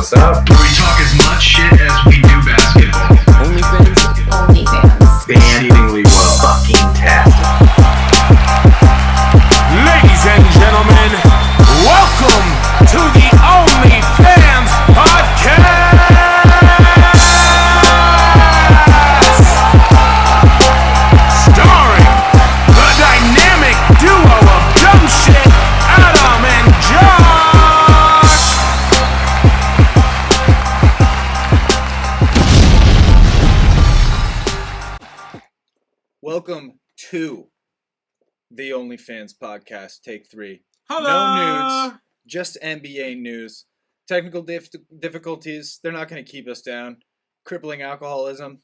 what's up? Where we talk as much shit as we do basketball. OnlyFans. Exceedingly well. Fucking tastic. Ladies and gentlemen, welcome to the OnlyFans Podcast! Starring the dynamic duo of dumb shit, Adam and Josh! Welcome to the OnlyFans Podcast, Take 3. Hello! No nudes, just NBA news. Technical difficulties, they're not going to keep us down. Crippling alcoholism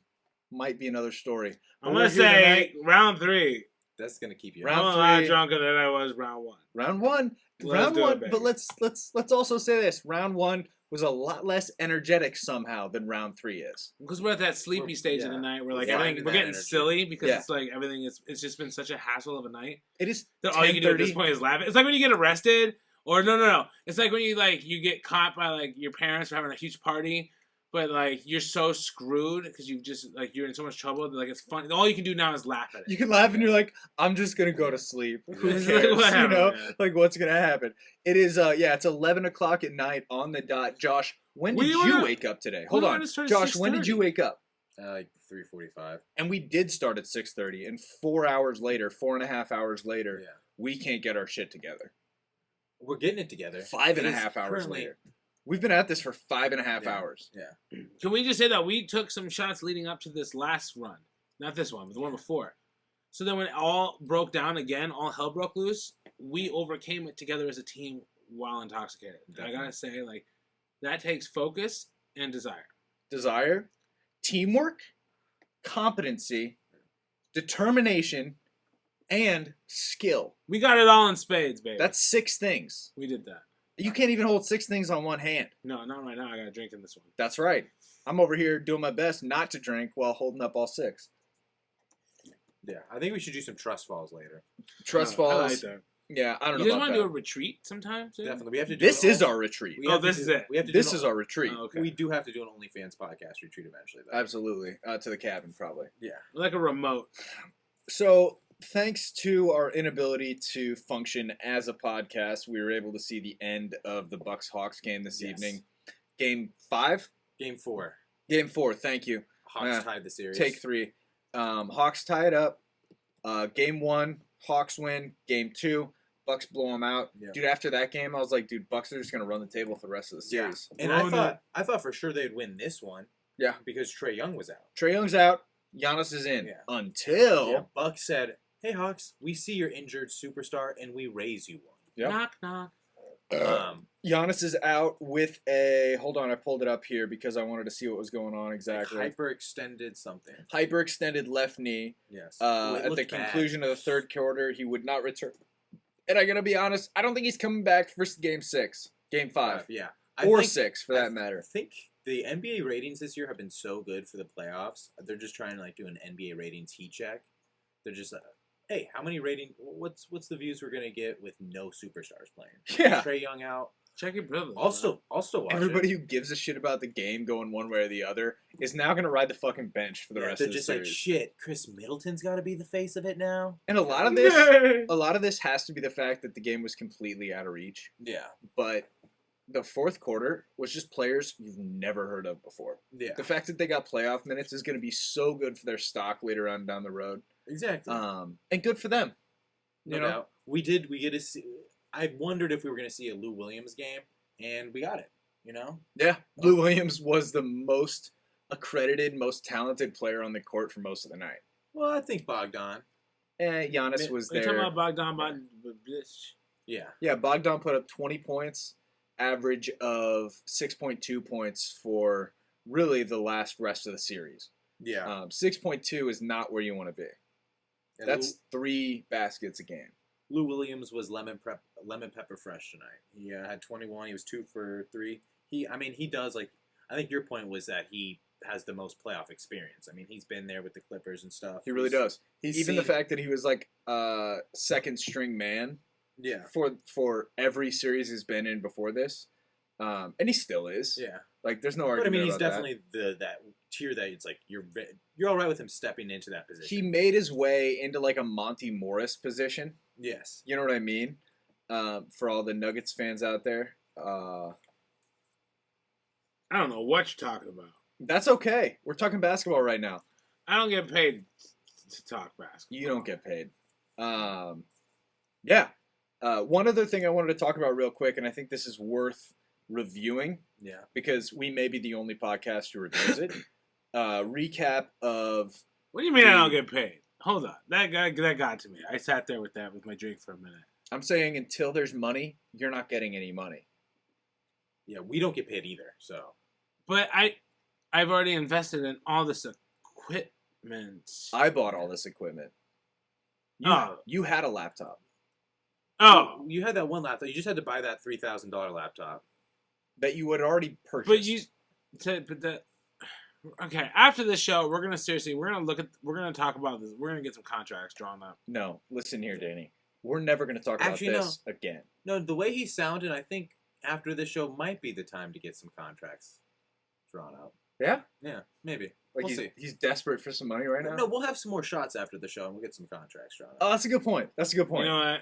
might be another story. I'm But gonna we're here say tonight. round 3. That's gonna keep you. Round I'm a lot three. drunker than I was round 1. Round one. Let's do it, baby. But let's also say this. Round 1 was a lot less energetic somehow than round 3 is. Because we're at that sleepy stage of the night where like We're everything finding we're that getting energy. silly because Yeah. it's like everything is it's just been such a hassle of a night It is that all you can do at this 10:30. point is laugh. It's like when you get arrested or no. It's like when you get caught by like your parents for having a huge party, but like you're so screwed because you just like you're in so much trouble that like it's fun. All you can do now is laugh at it. You can laugh and you're like, I'm just gonna go to sleep. Who It's cares? like, whatever, you know, man. like what's gonna happen? It is it's 11 o'clock at night on the dot. Josh, when did We you were- wake up today? we Hold were on, gonna start at Josh, when did 6:30. you wake up? Like 3:45. And we did start at 6:30, and 4 hours later, 4.5 hours later, Yeah. we can't get our shit together. We're getting it together. 5.5 hours later, we've been at this for 5.5 Yeah. hours. Can we just say that we took some shots leading up to this last run, not this one, but the one before. So then when it all broke down again, all hell broke loose, we overcame it together as a team while intoxicated. And I gotta say, like, that takes focus and desire. Desire, teamwork, competency, determination, and skill. We got it all in spades, baby. That's 6 things. We did that. You can't even hold 6 things on one hand. No, not right now. I got to drink in this one. That's right. I'm over here doing my best not to drink while holding up all 6. Yeah, I think we should do some trust falls later. Trust I like falls. that. Yeah, I don't know You guys about want to do a that. retreat sometime? Soon? Definitely, we have to. Do This an is all- our retreat. we Oh, have to this do- is it. We have to. This do is an, our retreat. Oh, okay. We do have to do an OnlyFans podcast retreat eventually. Though. Absolutely. To the cabin, probably. Yeah. Like a remote. So, thanks to our inability to function as a podcast, we were able to see the end of the Bucks-Hawks game this Yes. evening. Game 5? Game 4. Game 4, thank you. Hawks Yeah. tied the series. Take 3. Hawks tie it up. Game 1, Hawks win. Game 2, Bucks blow them out. Yeah. Dude, after that game, I was like, dude, Bucks are just going to run the table for the rest of the Yeah. series. And Ronan. I thought for sure they'd win this one. Yeah. Because Trae Young was out. Trae Young's out. Giannis is in. Yeah. Until... Yeah. Bucks said, "Hey Hawks, we see your injured superstar and we raise you one." Yep. Knock, knock. Giannis is out with a... Hold on, I pulled it up here because I wanted to see what was going on Like exactly. hyperextended something. Hyperextended left knee. Yes. At the conclusion of the third quarter, he would not return. And I gotta be honest, I don't think he's coming back for Game 6. Game 5. Yeah. Or 6, for that I matter. think the NBA ratings this year have been so good for the playoffs. They're just trying to like do an NBA ratings heat check. They're just like, hey, how many rating? What's the views we're gonna get with no superstars playing? Yeah. Trae Young out. Check your privilege. I'll still watch Everybody it. who gives a shit about the game going one way or the other is now gonna ride the fucking bench for the Yeah, rest they're of the just like, series. shit. Chris Middleton's got to be the face of it now. And a lot of this has to be the fact that the game was completely out of reach. Yeah. But the fourth quarter was just players you've never heard of before. Yeah. The fact that they got playoff minutes is going to be so good for their stock later on down the road. Exactly. And good for them. No You know? doubt. We get to see. I wondered if we were going to see a Lou Williams game, and we got it. You know. Yeah. Lou Williams was the most accredited, most talented player on the court for most of the night. Well, I think Bogdan. Giannis was Are you talking there. about Bogdan? Bitch. Yeah. Yeah, Bogdan put up 20 points, average of 6.2 points for really the rest of the series. Yeah. 6.2 is not where you want to be. And That's 3 baskets a game. Lou Williams was lemon pepper fresh tonight. He had 21. He was 2 for 3. He does like. I think your point was that he has the most playoff experience. I mean, he's been there with the Clippers and stuff. He really does. He's Even the seen- fact that he was like second string man Yeah. for every series he's been in before this, and he still is. Yeah. Like, there's no But I argument mean, he's about definitely that tier that it's like you're all right with him stepping into that that. position. He made his way into like a Monty Morris position. Yes. You know what I mean? For all the Nuggets fans out there, I don't know what you're talking about. that's okay. We're talking basketball right now. I don't get paid to talk basketball. You don't get paid. Yeah. One other thing I wanted to talk about real quick, and I think this is worth reviewing Yeah. because we may be the only podcast who reviews it. Recap of What do you mean I don't get paid? Hold on. That got to me. I sat there with that with my drink for a minute. I'm saying until there's money, you're not getting any money. Yeah, we don't get paid either. So But I've already invested in all this equipment. I bought all this equipment. You had a laptop Oh, you had that one laptop. You just had to buy that $3,000 laptop. that you had already purchased. but you said but that. Okay, after this show, we're gonna talk about this. We're gonna get some contracts drawn up. No, listen here, Danny. We're never going to talk Actually, about this again. No, the way he sounded, I think after this show might be the time to get some contracts drawn up. Yeah? Yeah, maybe. Like We'll see. he's desperate for some money right now? No, we'll have some more shots after the show, and we'll get some contracts drawn up. Oh, that's a good point. That's a good point. You know what?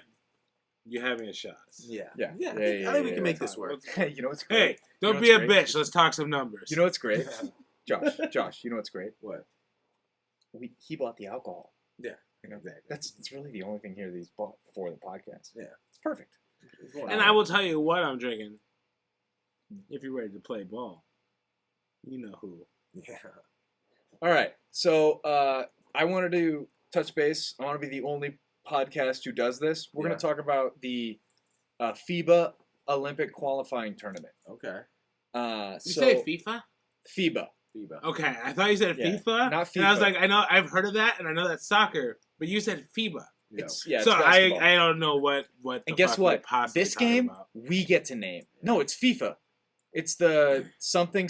You have me shots. Yeah. Yeah. Yeah. Yeah, I think we yeah, can make yeah. this work. Hey, you know what's great? Hey, don't know be a what's great? bitch. Let's talk some numbers. You know what's great? Josh, you know what's great? What? He bought the alcohol. Yeah. You know, Exactly. that's really the only thing here that he's bought for the podcast. Yeah. It's perfect. And I will tell you what I'm drinking. If you're ready to play ball, you know who. Yeah. All right. So I wanted to touch base. I want to be the only podcast who does this. We're going to talk about the FIBA Olympic qualifying tournament. Okay. You So say FIFA? FIBA. FIBA. Okay, I thought you said Yeah, FIFA. not And I was FIFA. like, I've heard of that, and I know that's soccer, but you said FIBA. Yeah. It's So basketball. I don't know what. The And guess fuck we're what? possibly This talking game about. we get to name. No, it's FIFA. It's the something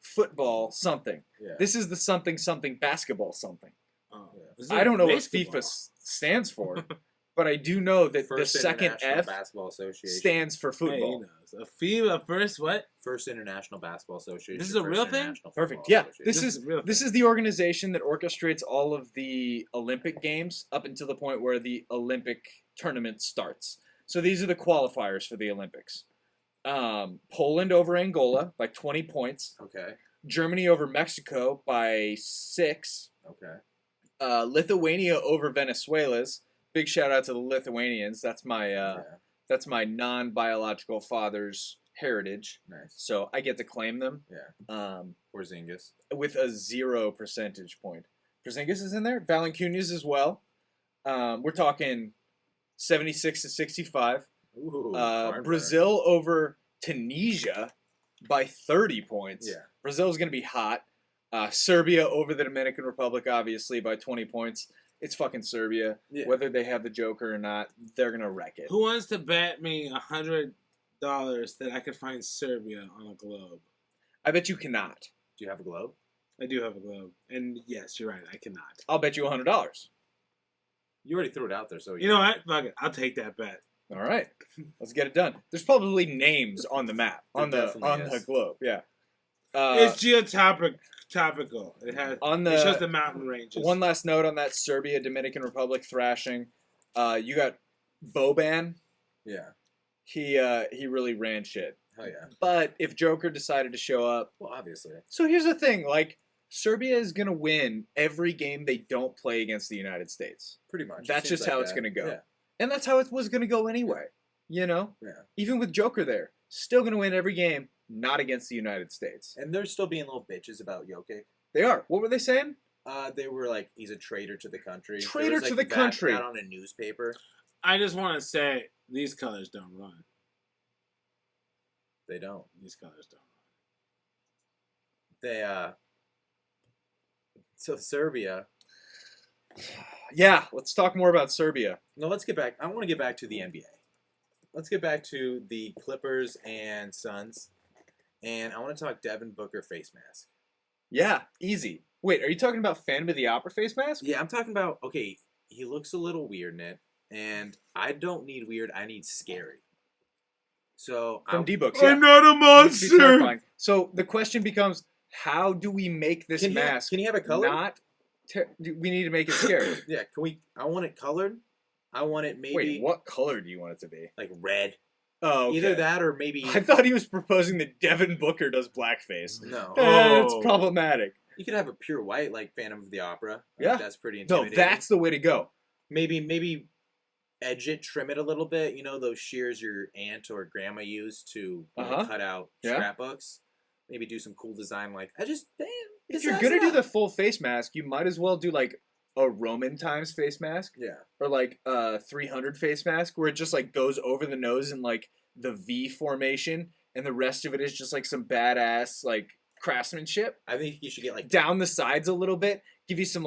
football something. Yeah. This is the something basketball something. Oh, Yeah. this is I don't know what basketball. FIFA stands for, but I do know that First the second International F Basketball Association. stands for Hey, football. you know, so FIBA first. What? First International Basketball Association. This is a First real thing? International Perfect. Football Yeah, Association. this This is is real this thing. is the organization that orchestrates all of the Olympic games up until the point where the Olympic tournament starts. So these are the qualifiers for the Olympics. Poland over Angola by 20 points. Okay. Germany over Mexico by 6. Okay. Lithuania over Venezuela's. Big shout out to the Lithuanians. That's my Yeah. that's my non-biological father's heritage. Nice. So I get to claim them. Yeah. Porzingis. With a 0 percentage point. Porzingis is in there. Valanciunas as well. We're talking 76 to 65. Ooh. barn burner. Brazil over Tunisia by 30 points. Yeah. Brazil's going to be hot. Serbia over the Dominican Republic, obviously, by 20 points. It's fucking Serbia. Yeah. Whether they have the Joker or not, they're going to wreck it. Who wants to bet me $100 that I could find Serbia on a globe? I bet you cannot. Do you have a globe? I do have a globe, and yes, you're right. I cannot. I'll bet you $100. You already threw it out there, so You know what? Fuck it. I'll take that bet. All right. Let's get it done. There's probably names on the map, There on the definitely is. globe. Yeah. It's geotopical. It has. On It shows the the mountain ranges. one last note on that Serbia Dominican Republic thrashing. You got Boban. Yeah. He really ran shit. Hell yeah. But if Joker decided to show up, Well, obviously. so here's the thing: like Serbia is gonna win every game they don't play against the United States, Pretty much. It That's seems just how like it's that. gonna go. Yeah. and that's how it was gonna go anyway. You know, Yeah. even with Joker there, still gonna win every game, not against the United States. And they're still being little bitches about Jokic. They are. What were they saying? They were like, he's a traitor to the country. There Traitor was, to like, the country. That on a newspaper. I just want to say these colors don't run. They don't. These colors don't They So Serbia. Yeah, let's talk more about Serbia. No, let's get back. I want to get back to the NBA. Let's get back to the Clippers and Suns, and I want to talk Devin Booker face mask. Yeah, easy. Wait, are you talking about Phantom of the Opera face mask? Yeah, I'm talking about. Okay, he looks a little weird in it, and I don't need weird. I need scary. So from I- D-Books. Yeah. not a It's pretty terrifying. So the question becomes, how do we make this can mask he have it colored? not? We need to make it scary. Yeah, can we? I want it colored. I want it maybe Wait, what color do you want it to be? like red. Oh, okay. Either that or maybe I thought he was proposing that Devin Booker does blackface. no. That's Oh. problematic. You could have a pure white like Phantom of the Opera. I Yeah. think that's pretty No, intimidating. that's the way to go. maybe edge it, trim it a little bit. You know those shears your aunt or grandma used to Uh-huh. cut out Yeah. scrapbooks. Maybe do some cool design like I just damn. If you're gonna do the full face mask, you might as well do like a Roman times face mask yeah. or like a 300 face mask where it just like goes over the nose in like the V formation, and the rest of it is just like some badass like craftsmanship. I think you should get like Down the sides a little bit, give you some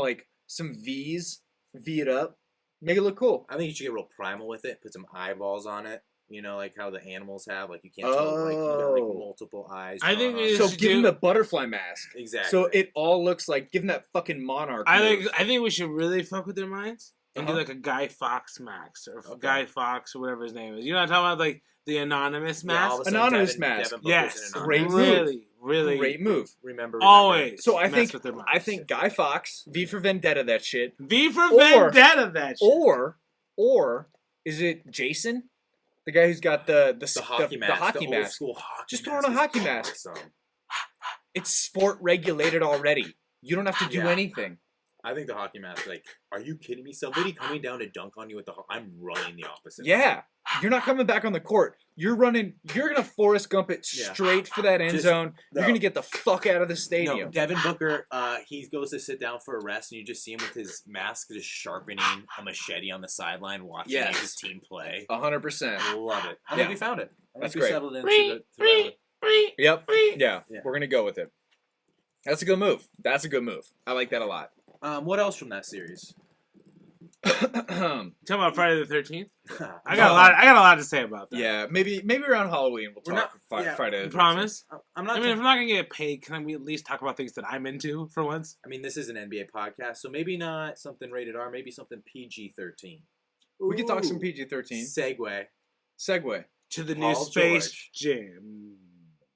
V's, V it up, make it look cool. I think you should get real primal with it. Put some eyeballs on it. You know, like how the animals have. Like you can't tell. Like you got like Oh. multiple eyes. I think drawn on it it. So should give him do- the butterfly mask. exactly. So it all looks like give him that fucking monarch. move. I think we should really fuck with their minds and do Uh-huh. like a Guy Fawkes max or Okay. Guy Fawkes or whatever his name is. You know what I'm talking about? Like the anonymous Yeah, all mask. of a sudden Anonymous Devin mask. Booker's Yes, an Great anonymous. move. really. Great move. Remember. Always. So I mess think with their minds. I think Guy Fawkes, V for Vendetta, that shit. V for Or- Vendetta that shit. Or is it Jason, the guy who's got the hockey mask. The hockey old mask. school hockey Just mask throw on a is hockey mask. awesome. It's sport regulated already. You don't have to do Yeah. anything. I think the hockey mask. Like, are you kidding me? Somebody coming down to dunk on you with the. I'm running the opposite. Yeah. You're not coming back on the court. You're running. You're gonna Forrest Gump it Yeah. straight for that end Just- zone. You're no. gonna get the fuck out of the No, stadium. Devin Booker, he goes to sit down for a rest, and you just see him with his mask just sharpening a machete on the sideline, watching Yes. his team play. 100%. I love it. I Yeah. think we found it. I That's think we great. settled into the Yep. Yeah. Yeah. We're gonna go with it. That's a good move. That's a good move. I like that a lot. What else from that series? Talking about Friday the 13th. I I got a lot. I got a lot to say about that. Yeah, maybe around Halloween we'll We're talk not- yeah. Friday. You the promise? I'm not. I mean, if I'm not gonna get paid, can we at least talk about things that I'm into for once? I mean, this is an NBA podcast, so maybe not something rated R. Maybe something PG-13. We could talk some Ooh. PG-13. Segue. Segue. To the Paul new Space George. Jam.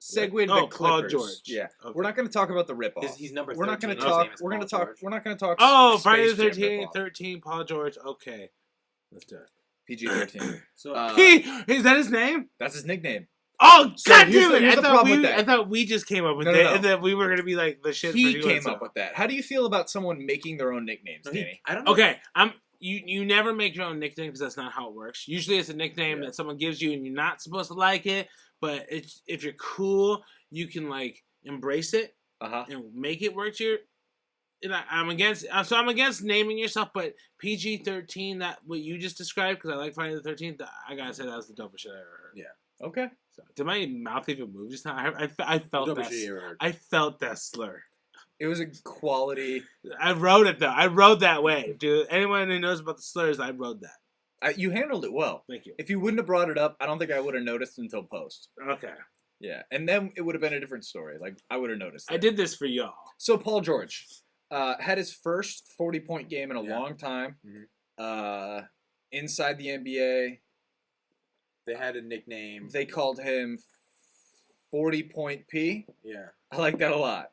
Segue to Oh, the Paul Clippers. George. Yeah. Okay. We're not going to talk about the ripoff. He's number We're not 13. going to His talk. name is We're going to Paul talk. George. We're not going to talk. Oh, Space Friday the Jam 13th, ripoff. 13, Paul George. Okay, let's do it. PG-13. So Is that his name? That's his nickname. Oh, So God here's damn the- it! here's I the thought problem we, with that. I thought we just came up with No, it, no, no. and that we were gonna be like the shit. He for doing came so. up with that. How do you feel about someone making their own nicknames, no, Danny? I don't know. Okay, You never make your own nickname because that's not how it works. Usually, it's a nickname that someone gives you, and you're not supposed to like it. But it's if you're cool, you can like embrace it Uh-huh. and make it work to your. And I'm against naming yourself, but PG-13, that what you just described, because I like Friday the 13th. I gotta say that was the dopest shit I ever heard. Yeah. Okay. So, did my mouth even move just now? I felt Dopest that. shit you ever heard. I felt that slur. It was a quality. I wrote it though. I wrote that way, dude. Anyone who knows about the slurs, I wrote that. You handled it well. Thank you. If you wouldn't have brought it up, I don't think I would have noticed until post. Okay, Yeah, and then it would have been a different story. Like I would have noticed. I it. did this for y'all. So Paul George had his first 40-point game in a Yeah. long time. Mhm. Inside the NBA, They had a nickname. they called him 40-point P. Yeah. I like that a lot.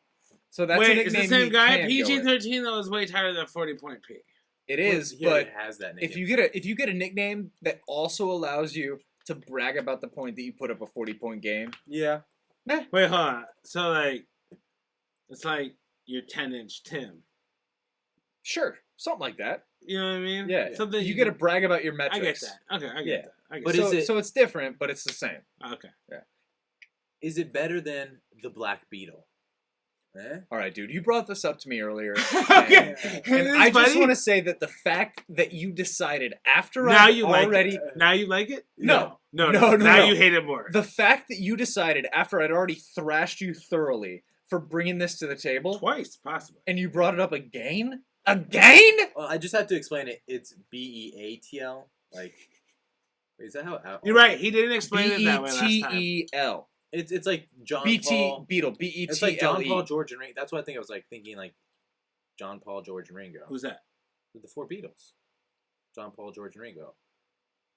So that's a Wait, nickname it's the same he guy? can go with. PG-13 though is way tighter than 40-point P. It is, He already but has that nickname. if you get a nickname that also allows you to brag about the point that you put up a 40-point game, Yeah. Wait, hold on. So like, it's like your 10-inch Tim. sure, something like that. You know what I mean? Yeah, Something you get to brag about your I metrics. get that. Okay, I get Yeah. that. I get But that. so, is it- so it's different, but it's the same. Okay. Is it better than the Black Beetle? Eh? All right, dude, you brought this up to me earlier. Okay. And It's I just funny. want to say that the fact that you decided after Now I've you like already it. Now you like it? No. No. No, Now no. you hate it more. the fact that you decided after I'd already thrashed you thoroughly for bringing this to the table Twice, possibly. and you brought it up again? Well, I just have to explain it. It's BEATL. Like, is that how? You're right. He didn't explain it that way last time. BETEL. It's like John BT Paul. Beetle. BETLE. It's like John Paul, George, and Ringo. That's what I think. I was like thinking like John Paul, George, and Ringo. Who's that? The four Beatles? John Paul, George, and Ringo.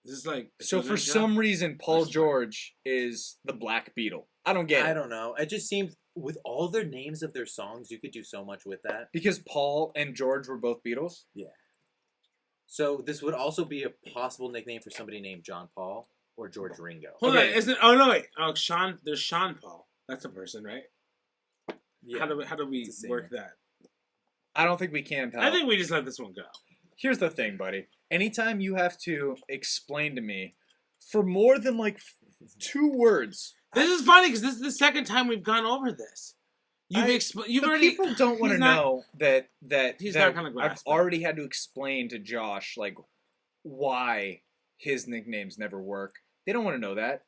This is like So for some reason, Paul That's fine. George is the Black Beetle. I don't get it. I don't know. It just seems with all their names of their songs, you could do so much with that. Because Paul and George were both Beatles. So this would also be a possible nickname for somebody named John Paul or George Ringo. Hold Okay. on, isn't? Oh no, wait. Oh, Sean. There's Sean Paul. That's a person, right? Yeah. How do we It's the work singer. that? I don't think we can, pal. I think we just let this one go. Here's the thing, buddy. Anytime you have to explain to me for more than like 2 words, This is funny because this is the second time we've gone over this. You've the already. people don't want to he's not- know that he's that not gonna I've grasp it. already had to explain to Josh like why his nicknames never work. They don't want to know that.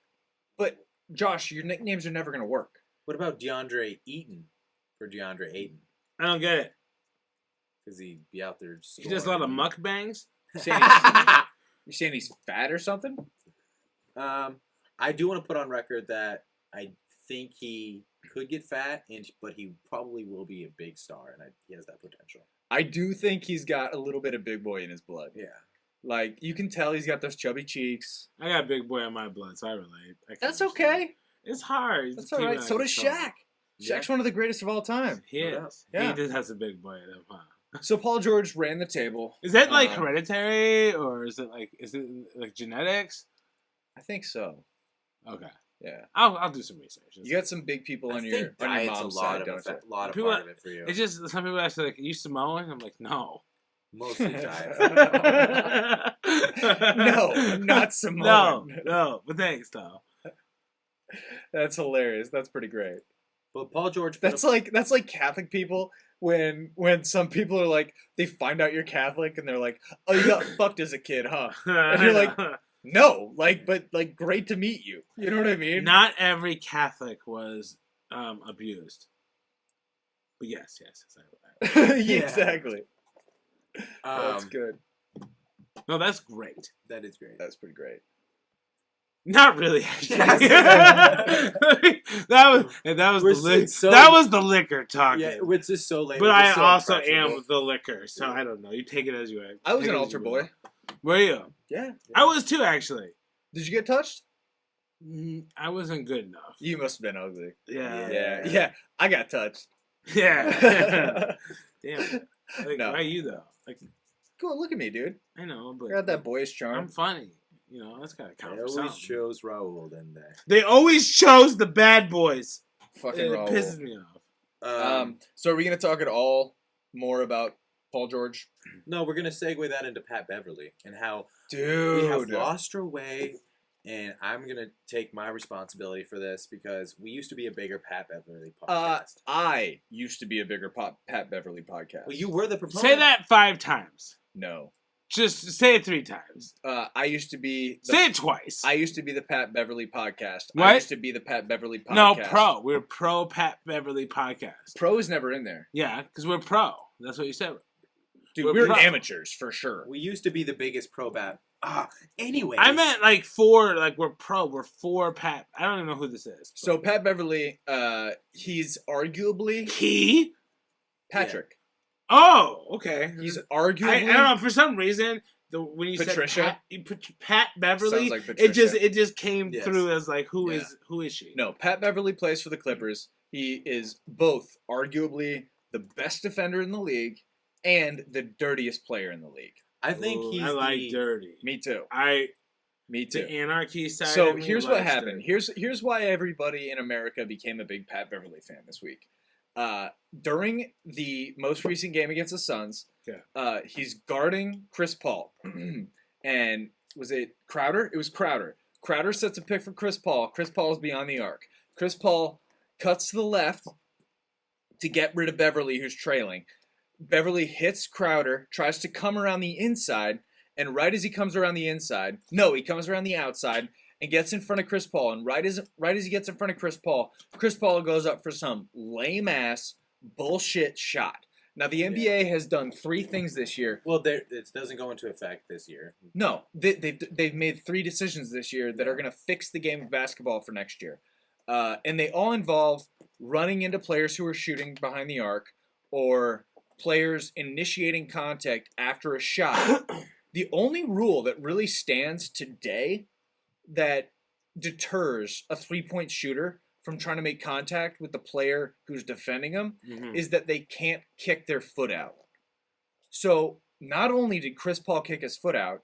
But Josh, your nicknames are never going to work. What about DeAndre Eaton for DeAndre Ayton? I don't get it. Because he'd be out there. He does a lot of mukbangs. You saying he's fat or something? I do want to put on record that I think he could get fat, but he probably will be a big star, and he has that potential. I do think he's got a little bit of big boy in his blood. Yeah. Like, you can tell he's got those chubby cheeks. I got a big boy on my blood, so I relate. I can That's understand. okay. It's hard. That's to all keep right. it So under does control. Shaq. Yeah. Shaq's one of the greatest of all time. He No doubt. is. Yeah. He just has a big boy in him, huh? So Paul George ran the table. Is that like Um, hereditary or is it like genetics? I think so. Okay. Yeah. I'll do some research. You got some big people I on think your diet's mom's a lot side, of don't you? lot of People- part of it for you. It's just some people ask like, "You Samoan?" I'm like, "No." Mostly diet. No, I'm not Samoan. No. But thanks, though. That's hilarious. That's pretty great. But Paul George. That's like Catholic people when some people are like they find out you're Catholic and they're like, "Oh, you got fucked as a kid, huh?" And you're like, "No, but great to meet you." You know what I mean? not every Catholic was abused. But yes. Yeah, exactly. That's um, good. No, that's great. that is great. That's pretty great. Not really. Actually. Yes. that was We're the liquor. so- That was the liquor talking. Yeah, it's just so late. but We're I just so also impressionable. am the liquor, so I don't know. You take it as you will. I was Take an it as altar you boy. will. Were you? Yeah. I was too, actually. Did you get touched? I wasn't good enough. You must have been ugly. Yeah. Yeah. I got touched. Yeah. Damn. Like, No. why you though? Like, Cool. Look at me, dude. I know, I but got that boyish I'm charm. funny. You know, that's gotta count They for always something. chose Raul, didn't they? They always chose the bad boys. Fucking It Raul. pisses me off. So are we gonna talk at all more about Paul George? No, we're gonna segue that into Pat Beverly and how Dude. we have lost our way, and I'm gonna take my responsibility for this because we used to be a bigger Pat Beverly podcast. I used to be a bigger Pat Beverly podcast. Well, you were the proponent. Say that 5 times. No. Just say it 3 times. I used to be. Say it twice. I used to be the Pat Beverly podcast. I What? used to be the Pat Beverly podcast. No, pro. We're pro Pat Beverly podcast. Pro is never in there. Yeah, because we're pro. That's what you said. Dude, We're we're pro. amateurs for sure. We used to be the biggest pro bat. Anyway. I meant like 4. Like we're pro. We're 4 Pat. I don't even know who this is. So Pat Beverly, he's arguably Key. Patrick. Oh, okay. He's arguably. I don't know. For some reason, when you Patricia? said Pat Beverly, Sounds like it Patricia. just came Yes. through as like who Yeah. is she? No, Pat Beverly plays for the Clippers. He is both arguably the best defender in the league and the dirtiest player in the league. I think Ooh, he's I like the, dirty. Me too. Me The too. anarchy side. So of me here's what likes happened. dirty. Here's why everybody in America became a big Pat Beverly fan this week. During the most recent game against the Suns, he's guarding Chris Paul, and was it Crowder? It was Crowder. Crowder sets a pick for Chris Paul. Chris Paul is beyond the arc. Chris Paul cuts to the left to get rid of Beverly, who's trailing. Beverly hits Crowder, tries to come around the inside, and right as he comes around the inside, no, he comes around the outside and gets in front of Chris Paul. And right as he gets in front of Chris Paul goes up for some lame ass bullshit shot. Now the NBA has done 3 things this year. Well, it doesn't go into effect this year. No, they've made 3 decisions this year that are going to fix the game of basketball for next year, and they all involve running into players who are shooting behind the arc or players initiating contact after a shot. The only rule that really stands today that deters a 3-point shooter from trying to make contact with the player who's defending him is that they can't kick their foot out. So not only did Chris Paul kick his foot out,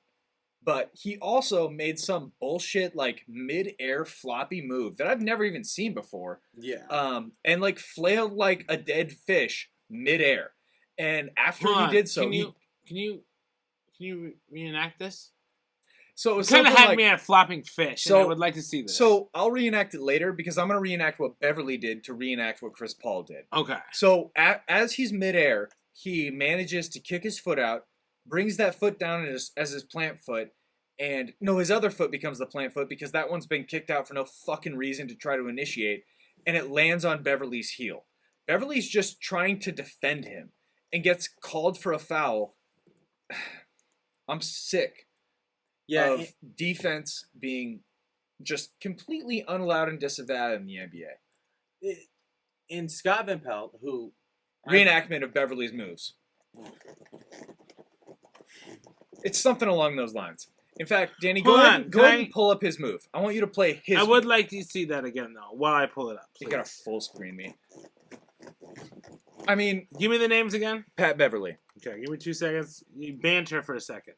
but he also made some bullshit like mid-air floppy move that I've never even seen before. Yeah. And like flailed like a dead fish mid-air. And after Hold he on, did so, can you reenact this? so it was Kind of something had like, me at flopping fish, and I would like to see this. So I'll reenact it later because I'm going to reenact what Beverly did to reenact what Chris Paul did. okay. So as he's midair, he manages to kick his foot out, brings that foot down as his plant foot, and no, his other foot becomes the plant foot because that one's been kicked out for no fucking reason to try to initiate, and it lands on Beverly's heel. Beverly's just trying to defend him and gets called for a foul. I'm sick of defense being just completely unallowed and disavowed in the NBA. In Scott Van Pelt, who Reenactment of Beverly's moves. It's something along those lines. In fact, Danny, go Hold ahead, on, go can ahead I- and pull up his move. I want you to play his. I would move. like to see that again though, while I pull it up. You gotta please. full screen me. I mean, Give me the names again. Pat Beverly. Okay, give me 2 seconds. You banter for a second.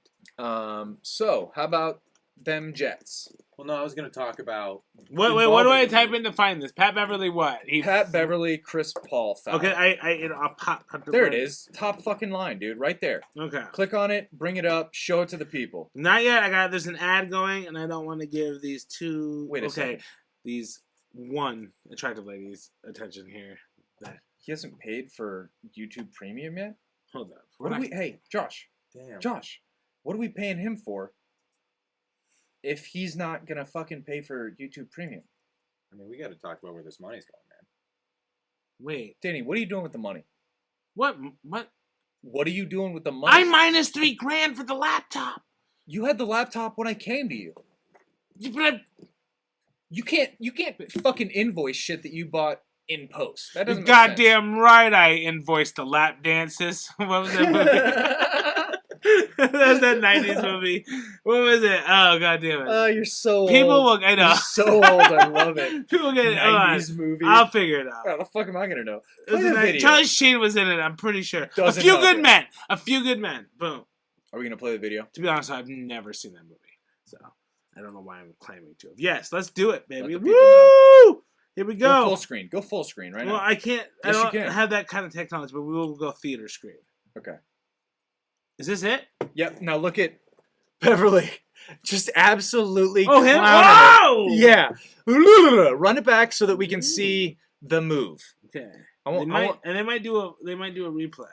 So how about them Jets? well, no, I was going to talk about. What do I Involving type you. in to find this? Pat Beverly what? Pat Beverly, Chris Paul foul. Okay, I'll pop. There it is. Top fucking line, dude. Right there. Okay. Click on it, bring it up, show it to the people. Not yet. There's an ad going, and I don't want to give these two. Wait a second. These one attractive ladies attention here. He hasn't paid for YouTube Premium yet? Hold up. What are we? Hey, Josh. Damn. Josh, what are we paying him for if he's not gonna fucking pay for YouTube Premium? I mean, we got to talk about where this money's going, man. Wait. Danny, what are you doing with the money? What? What are you doing with the money? I minus $3,000 for the laptop. You had the laptop when I came to you. But You can't fucking invoice shit that you bought in post. That you doesn't make sense. goddamn right I invoiced the lap dances. What was that movie? That's that 90s movie. What was it? Oh, goddamn it. Oh, you're so People old. will, I know. You're so old. I love it. People get it. Hold on. 90s movie. I'll figure it out. How the fuck am I gonna know? It was Play the a video. Charlie Sheen was in it, I'm pretty sure. Doesn't a few help good it. men. A few good men. Boom. Are we gonna play the video? To be honest, I've never seen that movie. So I don't know why I'm claiming to have. Yes, let's do it, baby. Let the people know. Woo! Here we Go go. full screen. Go full screen right Well, now. I can't. I Yes, you don't can. have that kind of technology, but we will go theater screen. Okay. Is this it? Yep. Now look at Beverly. Just absolutely. Oh, him! clowning it. Whoa! Yeah. Run it back so that we can see the move. Okay. I They want, might, and they might do a replay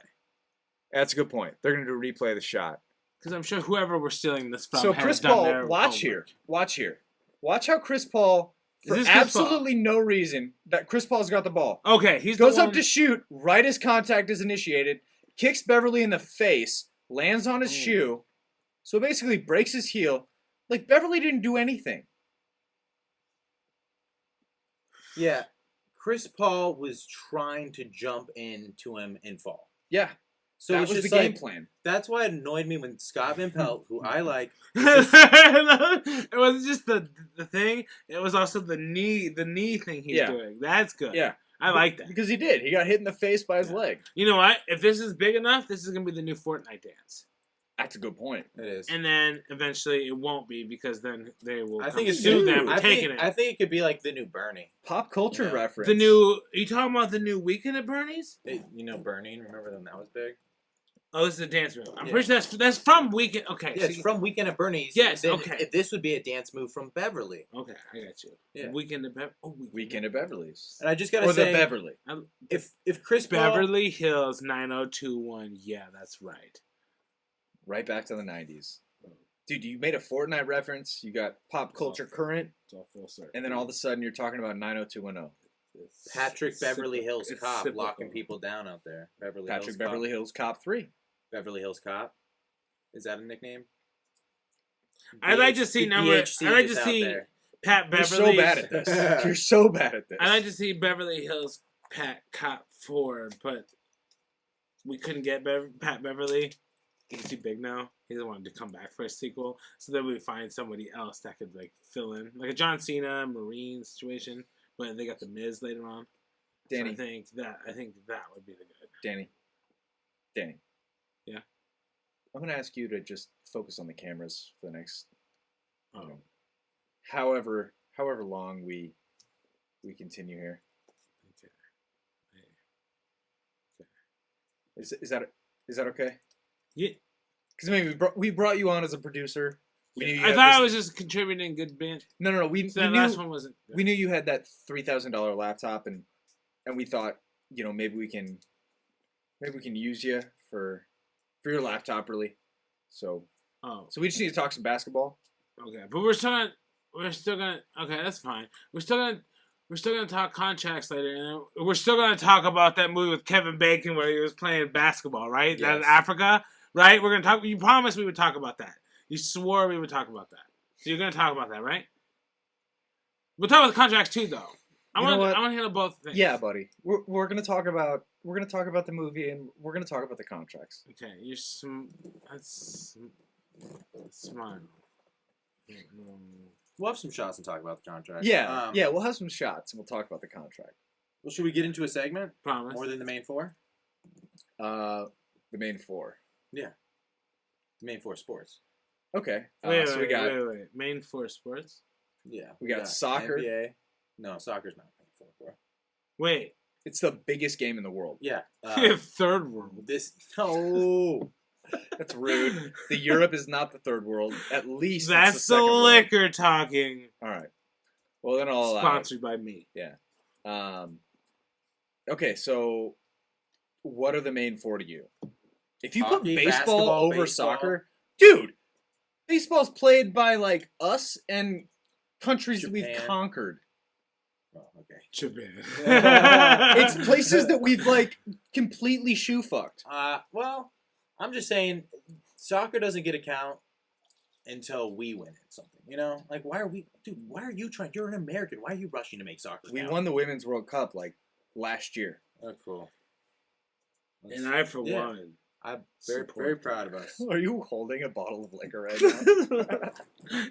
that's a good point. They're gonna do a replay of the shot. because I'm sure whoever we're stealing this from So has Chris done Paul, their watch homework. here. Watch here. Watch how Chris Paul, Is for this Chris Paul? absolutely no reason, that Chris Paul's got the ball. Okay, he's Goes the up one- to shoot, right as contact is initiated, kicks Beverly in the face, lands on his Mm. shoe, so basically breaks his heel. Like, Beverly didn't do anything. Yeah. Chris Paul was trying to jump into him and fall. Yeah, So that it's was the just game like, plan. that's why it annoyed me when Scott Van Pelt, who I like, It wasn't just the thing; it was also the knee thing he's Yeah. doing. That's good. Yeah. I like that. Because he did. He got hit in the face by his leg. You know what? If this is big enough, this is gonna be the new Fortnite dance, That's a good point. it is. and then eventually it won't be because then they will I come think it's sue new. them for I taking think, it. I think it could be like the new Bernie. Pop culture Yeah. reference. The new. Are you talking about the new Weekend at Bernie's? You know Bernie? Remember when that was big? Oh, this is a dance move. I'm Yeah. pretty sure that's from Weekend. Okay. Yeah, it's see- from Weekend at Bernie's. Yes, Then okay. This would be a dance move from Beverly. Okay, I got you. Yeah. Weekend at Weekend at Beverly's. And I just gotta Or say, the Beverly. if Chris Paul, Beverly Hills 90210. Yeah, that's right. Right back to the 90s. Dude, you made a Fortnite reference. You got pop culture current. It's all full circle. And then all of a sudden you're talking about 90210. It's Patrick Beverly cyclical. Hills It's cop cyclical. locking people down out there. Beverly Patrick Hills Beverly cop. Hills Cop 3. Beverly Hills cop. Is that a nickname? I'd like to see number. BHC I'd like to just out see there. Pat You're Beverly. so bad at this. You're so bad at this. I'd like to see Beverly Hills Pat Cop 4, but we couldn't get Pat Beverly. he's too big now. He doesn't want to come back for a sequel. So then we find somebody else that could like fill in, like a John Cena Marine situation. But they got the Miz later on. Danny, So I think that would be the good. Danny. Yeah? I'm gonna ask you to just focus on the cameras for the next, Oh, however long we continue here. okay. Is that okay? Yeah. Because maybe we brought you on as a producer. We knew you I had thought this- I was just contributing good band. No. We So that knew last one wasn't. we knew you had that $3,000 laptop, and we thought, maybe we can use you for your laptop, really. So Oh, we just need to talk some basketball. okay. But we're still gonna. Okay, that's fine. We're still gonna talk contracts later, and we're still gonna talk about that movie with Kevin Bacon where he was playing basketball, right? That's Yes. Africa, right? We're gonna talk. You promised we would talk about that. You swore we would talk about that. So you're gonna talk about that, right? We'll talk about the contracts too, though. I You know want what? to handle both things. Yeah, buddy. We're gonna talk about the movie, and we're gonna talk about the contracts. Okay, that's smile. We'll have some shots and talk about the contract. Yeah, We'll have some shots, and we'll talk about the contract. Well, should we get into a segment Promise. more than the main four? The main four. The main four sports. Okay. Wait, so we got wait. Main four sports. Yeah. We got soccer. NBA. No, soccer's not main four, bro. Wait, it's the biggest game in the world. Yeah. third world. No. That's rude. The Europe is not the third world. At least That's it's the the second world. liquor talking. All right. Well, then I'll allow it. Sponsored by me. Okay, so what are the main four to you? If you put Hockey, baseball basketball, over baseball. soccer, dude, baseball's played by like us and countries that we've Japan. conquered. Oh, okay. Japan. It's places that we've like completely shoe fucked. Well, I'm just saying, soccer doesn't get a count until we win at something. Like why are you trying? You're an American. Why are you rushing to make soccer? We count? won the Women's World Cup like last year. Oh, cool. And I, for Yeah. one, I'm very support very that. proud of us. Are you holding a bottle of liquor right now?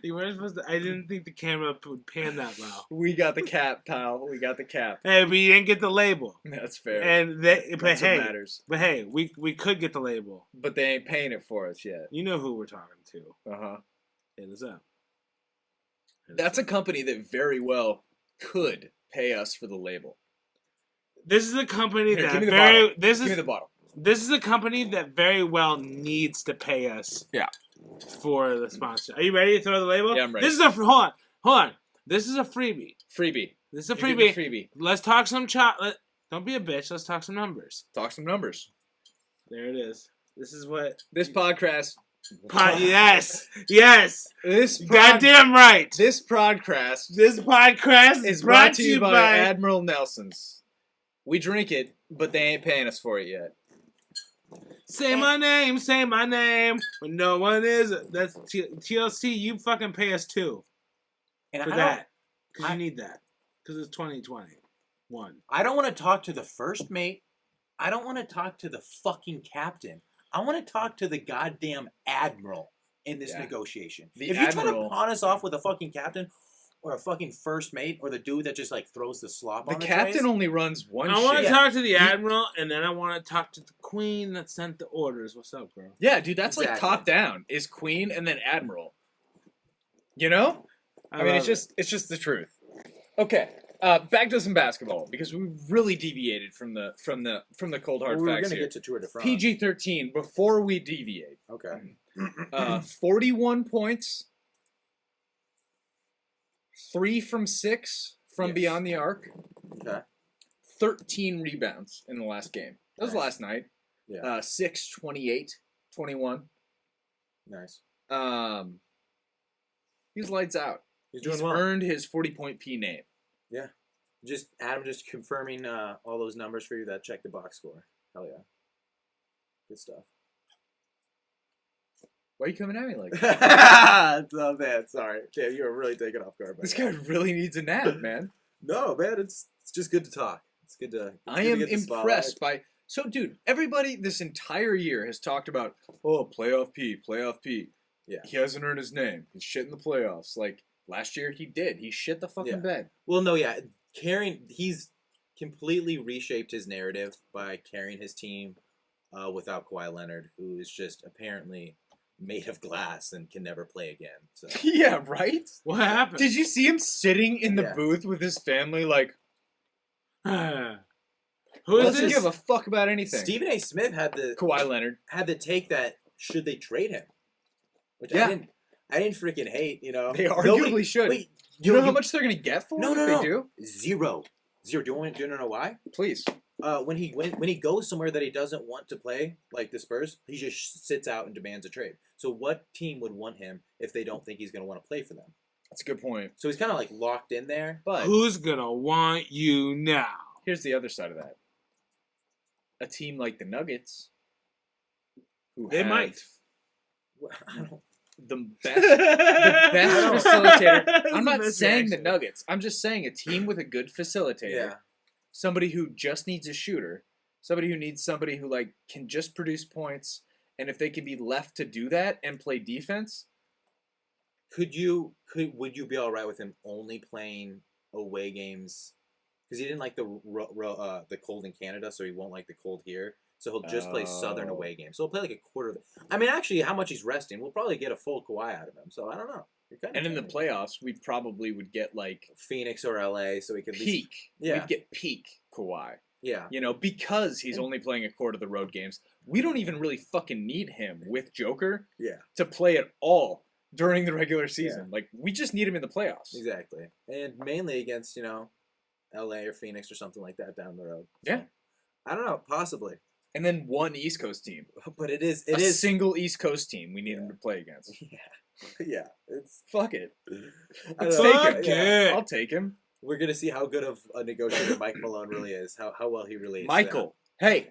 you weren't supposed to. I didn't think the camera would pan that well. We got the cap, pal. We got the cap. Hey, but you didn't get the label. That's fair. And but That's what hey, matters. we could get the label. But they ain't paying it for us yet. You know who we're talking to. Uh-huh. Hit us up. That's a company that very well could pay us for the label. This is a company Here, that give me the very. bottle. This Give me is the bottle. this is a company that very well needs to pay us. Yeah. For the sponsor. Are you ready to throw the label? Yeah, I'm ready. This is a hold on. This is a freebie. Freebie. This is a Give me freebie. the freebie. Let's talk some Don't be a bitch. Let's talk some numbers. Talk some numbers. There it is. This is what. This podcast. Yes. This Goddamn right. This podcast This podcast is brought to you by Admiral Nelson's. We drink it, but they ain't paying us for it yet. Say my name. When no one is. That's TLC. You fucking pay us too And for I that. Because I- you need that. Because it's 2021. don't want to talk to the first mate. I don't want to talk to the fucking captain. I want to talk to the goddamn admiral in this Yeah. negotiation. The If you're trying to admiral- pawn us off with a fucking captain or a fucking first mate or the dude that just like throws the slop The on the captain trays, only runs one I want ship. to talk to the admiral, and then I want to talk to the queen that sent the orders. What's up, bro? Yeah, dude, that's like Exactly. top down. Is queen and then admiral. You know? I mean, it's just the truth. Okay, back to some basketball because we really deviated from the cold hard we were facts gonna here. get to Tour de France. PG-13. Before we deviate, Okay. 41 points, 3 from 6 from Yes. beyond the arc, Okay. 13 rebounds in the last game. That was Nice. last night. Yeah. 6, 28, 21. Nice. He's lights out. He's doing He's well. earned his 40-point P name. Just Adam, just confirming all those numbers for you that check the box score. Hell yeah. Good stuff. Why are you coming at me like that? Oh man, sorry. Yeah, you were really taken off guard. By This that. guy really needs a nap, man. No, man, it's just good to talk. It's good to. I am impressed by So, dude, everybody this entire year has talked about, oh, playoff P, playoff P. Yeah. He hasn't earned his name. He's shit in the playoffs. Like, last year he did. He shit the fucking Yeah. bed. Well, no, yeah, he's completely reshaped his narrative by carrying his team without Kawhi Leonard, who is just apparently made of glass and can never play again. So Yeah, right? What happened? Did you see him sitting in the Yeah. booth with his family like, Who is doesn't this? give a fuck about anything? Stephen A. Smith had Kawhi Leonard. the take that should they trade him, which Yeah. I didn't freaking hate. You know, They arguably Nobody- should. Wait, Do you know how much they're going to get for No, him no, if no. they do? Zero. Do you want to know why? Please. When he goes somewhere that he doesn't want to play, like the Spurs, he just sits out and demands a trade. So what team would want him if they don't think he's going to want to play for them? That's a good point. So he's kind of like locked in there. But Who's gonna want you now? here's the other side of that. A team like the Nuggets, who They have might. I don't, the best facilitator. I'm not Best saying the reaction. Nuggets. I'm just saying a team with a good facilitator. yeah, Somebody who just needs a shooter. Somebody who needs somebody who like can just produce points. And if they can be left to do that and play defense, would you be all right with him only playing away games? Because he didn't like the cold in Canada, so he won't like the cold here. So he'll just play Southern Oh. away games. So he'll play like a quarter of it. I mean, actually, how much he's resting, we'll probably get a full Kawhi out of him. So I don't know. You're kinda and in the telling me. playoffs, we probably would get like Phoenix or LA, so he could at least, peak. Yeah. We'd get peak Kawhi. yeah. You know, because he's only playing a quarter of the road games. We don't even really fucking need him with Joker Yeah, to play at all during the regular season. Like, we just need him in the playoffs. exactly. And mainly against, LA or Phoenix or something like that down the road. So, Yeah. I don't know, possibly. And then one East Coast team. But it is a single East Coast team we need him to play against. yeah. It's Fuck it. I Let's don't know, take him. yeah. I'll take him. We're gonna see how good of a negotiator Mike Malone really is. How well he relates. Michael. Hey,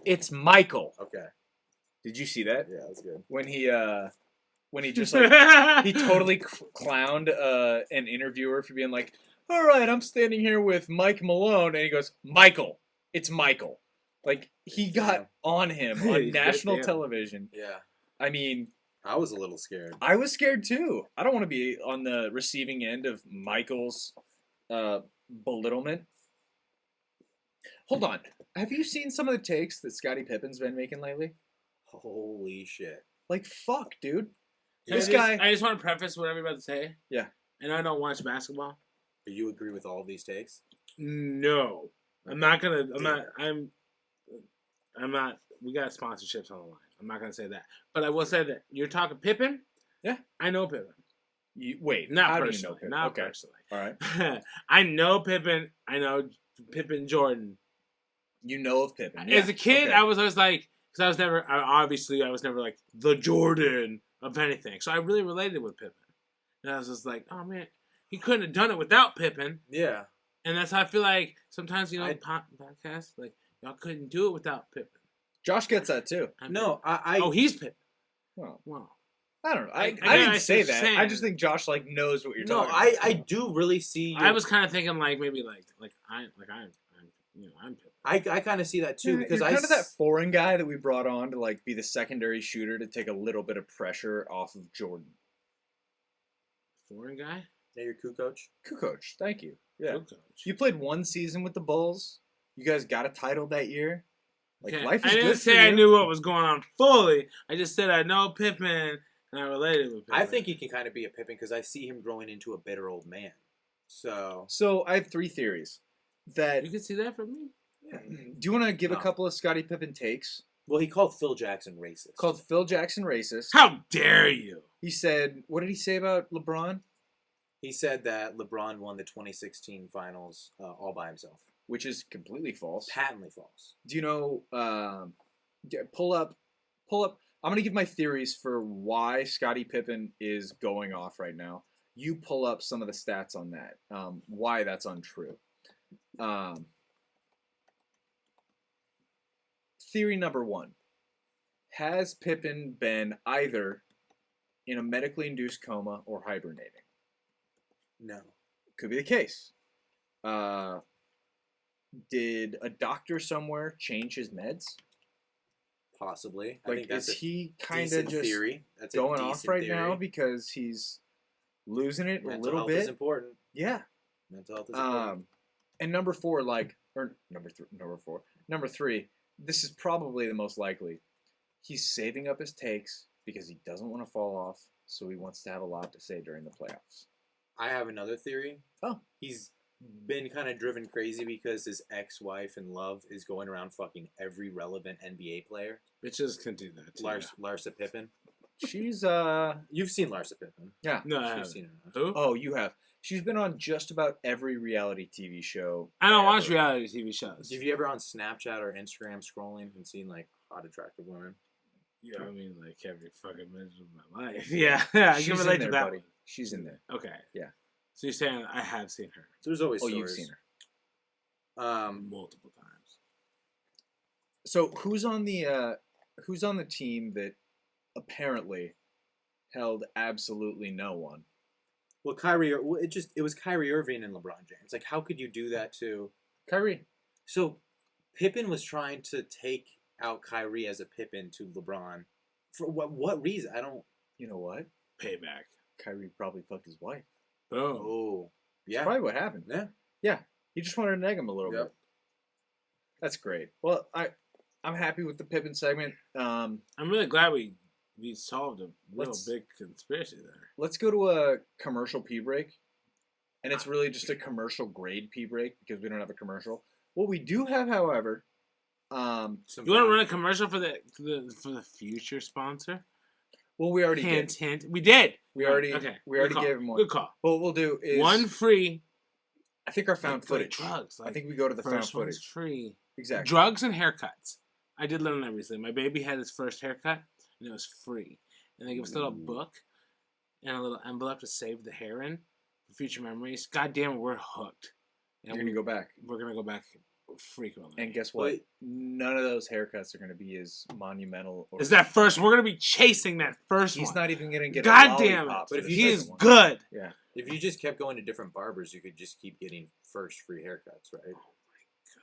it's Michael. Okay. Did you see that? Yeah, that's good. When he just like he totally clowned an interviewer for being like, all right, I'm standing here with Mike Malone, and he goes, Michael, it's Michael. Like, he got on him on He's national good, yeah. television. Yeah. I mean, I was a little scared. I was scared too. I don't want to be on the receiving end of Michael's belittlement. Hold on. Have you seen some of the takes that Scottie Pippen's been making lately? Holy shit. Like, fuck, dude. I This just- guy. I just want to preface what I'm about to say. Yeah. And I don't watch basketball. Do you agree with all of these takes? No, I'm not gonna. I'm not. We got sponsorships on the line. I'm not gonna say that, but I will say that you're talking Pippen. Yeah. I know Pippen. Wait, Not how do you personally. know Pippen? Not Okay. personally. All right. I know Pippen. I know Pippen Jordan. You know of Pippen. As a kid, okay. I was always like, because I was never. I was never like the Jordan of anything. So I really related with Pippen, and I was just like, oh man, he couldn't have done it without Pippen. Yeah. And that's how I feel like sometimes, I- podcasts, like, y'all couldn't do it without Pippen. Josh gets that too. No, I Oh, he's Pippen. Well, Wow. I don't know. I I didn't see say what you're that. saying. I just think Josh like knows what you're no, talking about. I do really see. I was kind of thinking like maybe I'm Pippen. I kind of see that too Yeah, because you're I kind of that foreign guy that we brought on to like be the secondary shooter to take a little bit of pressure off of Jordan. Foreign guy. Yeah, your coup coach. Kukoc, thank you. Yeah, Good coach. you played one season with the Bulls. You guys got a title that year. Like Okay, life is I didn't good say for I you. knew what was going on fully. I just said I know Pippen and I related with Pippen. I think he can kind of be a Pippen because I see him growing into a bitter old man. So So I have 3 theories. That you can see that from me. do you want to give a No. couple of Scottie Pippen takes? well, he called Phil Jackson racist. Called Phil Jackson racist. How dare you? He said, what did he say about LeBron? He said that LeBron won the 2016 finals all by himself. Which is completely false. Patently false. Do you know? Pull up. I'm gonna give my theories for why Scottie Pippen is going off right now. You pull up some of the stats on that. Why that's untrue. Theory number 1: has Pippen been either in a medically induced coma or hibernating? No. Could be the case. Did a doctor somewhere change his meds? Possibly. I Like, think that's is a he kind of decent just theory. That's a going off decent right theory. now because he's losing it a Mental little health bit? is important. Yeah. Mental health is important. And number four, number three, this is probably the most likely. He's saving up his takes because he doesn't want to fall off, so he wants to have a lot to say during the playoffs. I have another theory. Oh. He's been kind of driven crazy because his ex-wife in love is going around fucking every relevant NBA player. Bitches can do that. Too. Larsa Pippen. She's You've seen Larsa Pippen. yeah. No, I You've haven't. seen her. Who? Oh, you have. She's been on just about every reality TV show. I don't watch ever. reality TV shows. Have you ever on Snapchat or Instagram scrolling and seen like hot attractive women? Yeah, I mean, like every fucking minute of my life. Yeah, I She's can in relate there, to that. buddy. She's in there. Okay. Yeah. So you're saying I have seen her There's always Oh, stories. you've seen her. multiple times. So who's on the team that apparently held absolutely no one? Well, it was Kyrie Irving and LeBron James. Like, how could you do that to? Kyrie. So, Pippen was trying to take out Kyrie as a Pippen to LeBron. For what reason? I don't. You know what? Payback. Kyrie probably fucked his wife. Boom. Oh, That's yeah, probably what happened. yeah. He just wanted to neg him a little Yep. bit. That's great. Well, I'm happy with the Pippen segment. I'm really glad we solved a real Let's- big conspiracy there. Let's go to a commercial pee break. And it's really just a commercial grade pee break because we don't have a commercial. What we do have, however, Some You want to run a commercial for the future sponsor? well, we already Hint, did. hint. We did. We already Okay. we already Good call. gave him one. Good call. What we'll do is One free. I think our found for the footage. drugs. I think we go to the found first one's footage. free. Exactly. Drugs and haircuts. I did learn that recently. My baby had his first haircut, and it was free. And they give us a little book and a little envelope to save the hair in for future memories. God damn it, we're hooked. And You're gonna go back. we're gonna go back frequently. And guess what? Wait. None of those haircuts are going to be as monumental. Or Is that first? We're gonna be chasing that first He's one. not even going to get God a damn it. lollipop But for if the you He second is one. good. Yeah. If you just kept going to different barbers, you could just keep getting first free haircuts, right?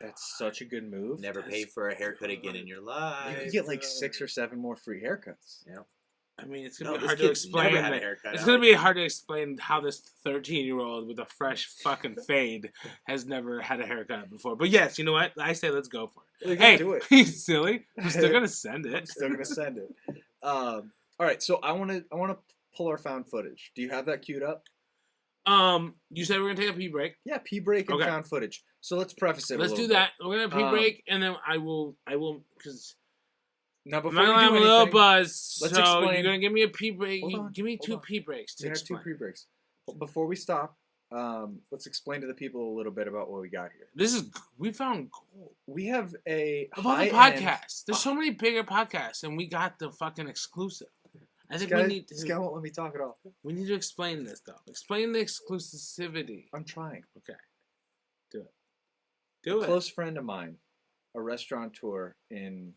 That's such a good move. Never pay for a haircut again in your You life. could get like 6 or 7 more free haircuts. Yeah. I mean, it's No, gonna be this hard to kid's explain. never had a that- haircut. It's I gonna like be hard to explain how this 13-year-old with a fresh fucking fade has never had a haircut before. But yes, you know what? I say let's go for it. Well, Hey, do it. he's silly. I'm still gonna send I'm it. still going to send it. All right, so I want to pull our found footage. Do you have that queued up? You said we're gonna take a pee break. Yeah, pee break and Okay. found footage. So let's preface it. Let's a do little that. We're gonna pee Um, break, and then I will, because bit. Now I'm before not we gonna have do a little anything, buzz. let's so explain- you're gonna give me a pee break. Hold on, Give me hold two on. pee breaks to we have 2 explain. pre breaks. Before we stop, let's explain to the people a little bit about what we got here. We found gold. We have a Of all the high-end- podcasts, there's so many bigger podcasts, and we got the fucking exclusive. I think This guy, we need this guy to. won't let me talk at all. We need to explain this though. Explain the exclusivity. I'm trying. Okay. Do it. Close friend of mine, a restaurateur in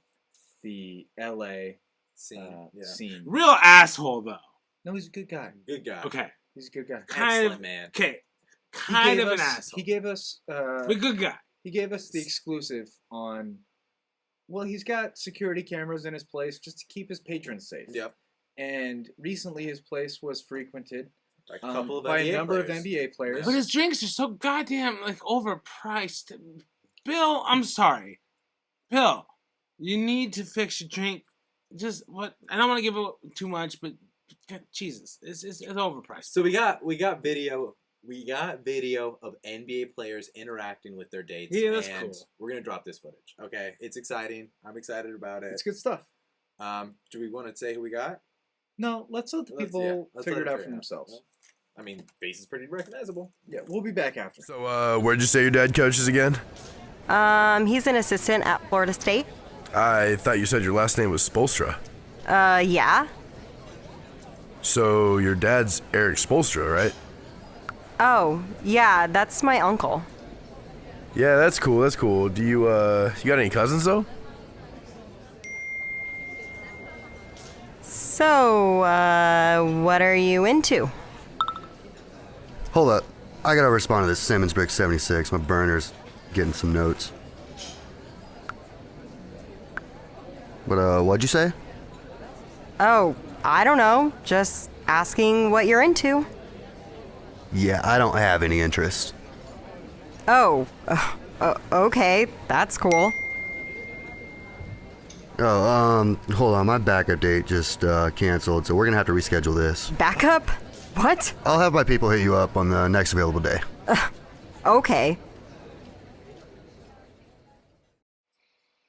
the LA Scene. Yeah. scene. Real asshole though. No, he's a good guy. Good guy. Okay. He's a good guy. Kind Excellent of. man. Okay. He Kind gave of an us- asshole. He gave us. But good guy. He gave us the exclusive on. Well, he's got security cameras in his place just to keep his patrons safe. Yep. And recently, his place was frequented A couple of by NBA a number players. of NBA players. But his drinks are so goddamn like overpriced. Bill, I'm sorry. Bill, you need to fix your drink. Just what? I don't want to give it too much, but God, Jesus, it's overpriced. So we got video. We got video of NBA players interacting with their dates. Yeah, that's and cool. We're gonna drop this footage. Okay, it's exciting. I'm excited about it. It's good stuff. Do we want to say who we got? No, let's let the Let's- people yeah, let's figure let it them out for themselves. I mean, face is pretty recognizable. Yeah, we'll be back after. So, where'd you say your dad coaches again? He's an assistant at Florida State. I thought you said your last name was Spolstra. Yeah. So, your dad's Eric Spolstra, right? Oh, yeah, that's my uncle. Yeah, that's cool, that's cool. Do you got any cousins, though? So, what are you into? Hold up. I gotta respond to this Simmons Brick 76. My burner's getting some notes. But, what'd you say? Oh, I don't know. Just asking what you're into. Yeah, I don't have any interest. Oh, okay. That's cool. Oh, hold on. My backup date just canceled, so we're gonna have to reschedule this. Backup? What? I'll have my people hit you up on the next available day. Okay.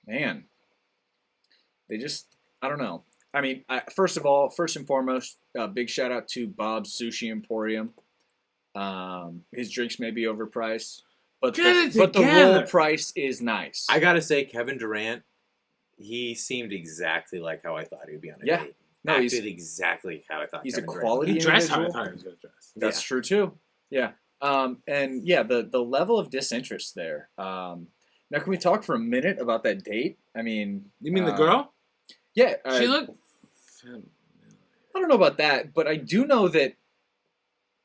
Man, they just, I don't know. I mean, first and foremost, big shout out to Bob's Sushi Emporium. His drinks may be overpriced, but Get it the together. roll price is nice. I gotta say, Kevin Durant, he seemed exactly like how I thought he would be on a Yeah. date. No, Acted exactly how I thought. he's Kevin a Durant quality He dressed how I individual. thought he was going to dress. That's true too. Yeah. And yeah, the level of disinterest there. Now, can we talk for a minute about that date? I mean, You mean the girl? Yeah. She looked. I don't know about that, but I do know that